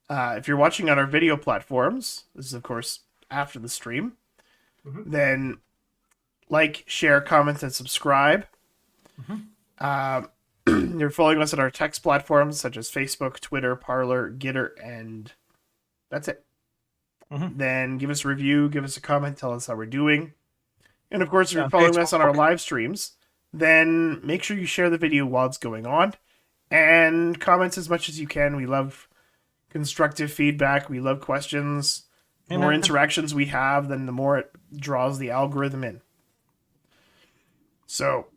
if you're watching on our video platforms, this is, of course, after the stream, then like, share, comment, and subscribe. You're following us on our text platforms such as Facebook, Twitter, Parler, Gitter, and that's it. Then give us a review, give us a comment, tell us how we're doing. And of course, if you're following us on our live streams, then make sure you share the video while it's going on and comment as much as you can. We love constructive feedback. We love questions. The more interactions we have, then the more it draws the algorithm in. So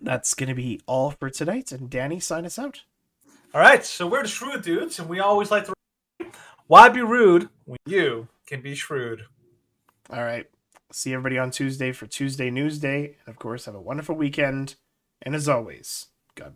that's going to be all for tonight. And Danny, sign us out. All right. So we're the Shrewd dudes, and we always like to. Why be rude when you can be shrewd? All right. See everybody on Tuesday for Tuesday News Day. And of course, have a wonderful weekend. And as always,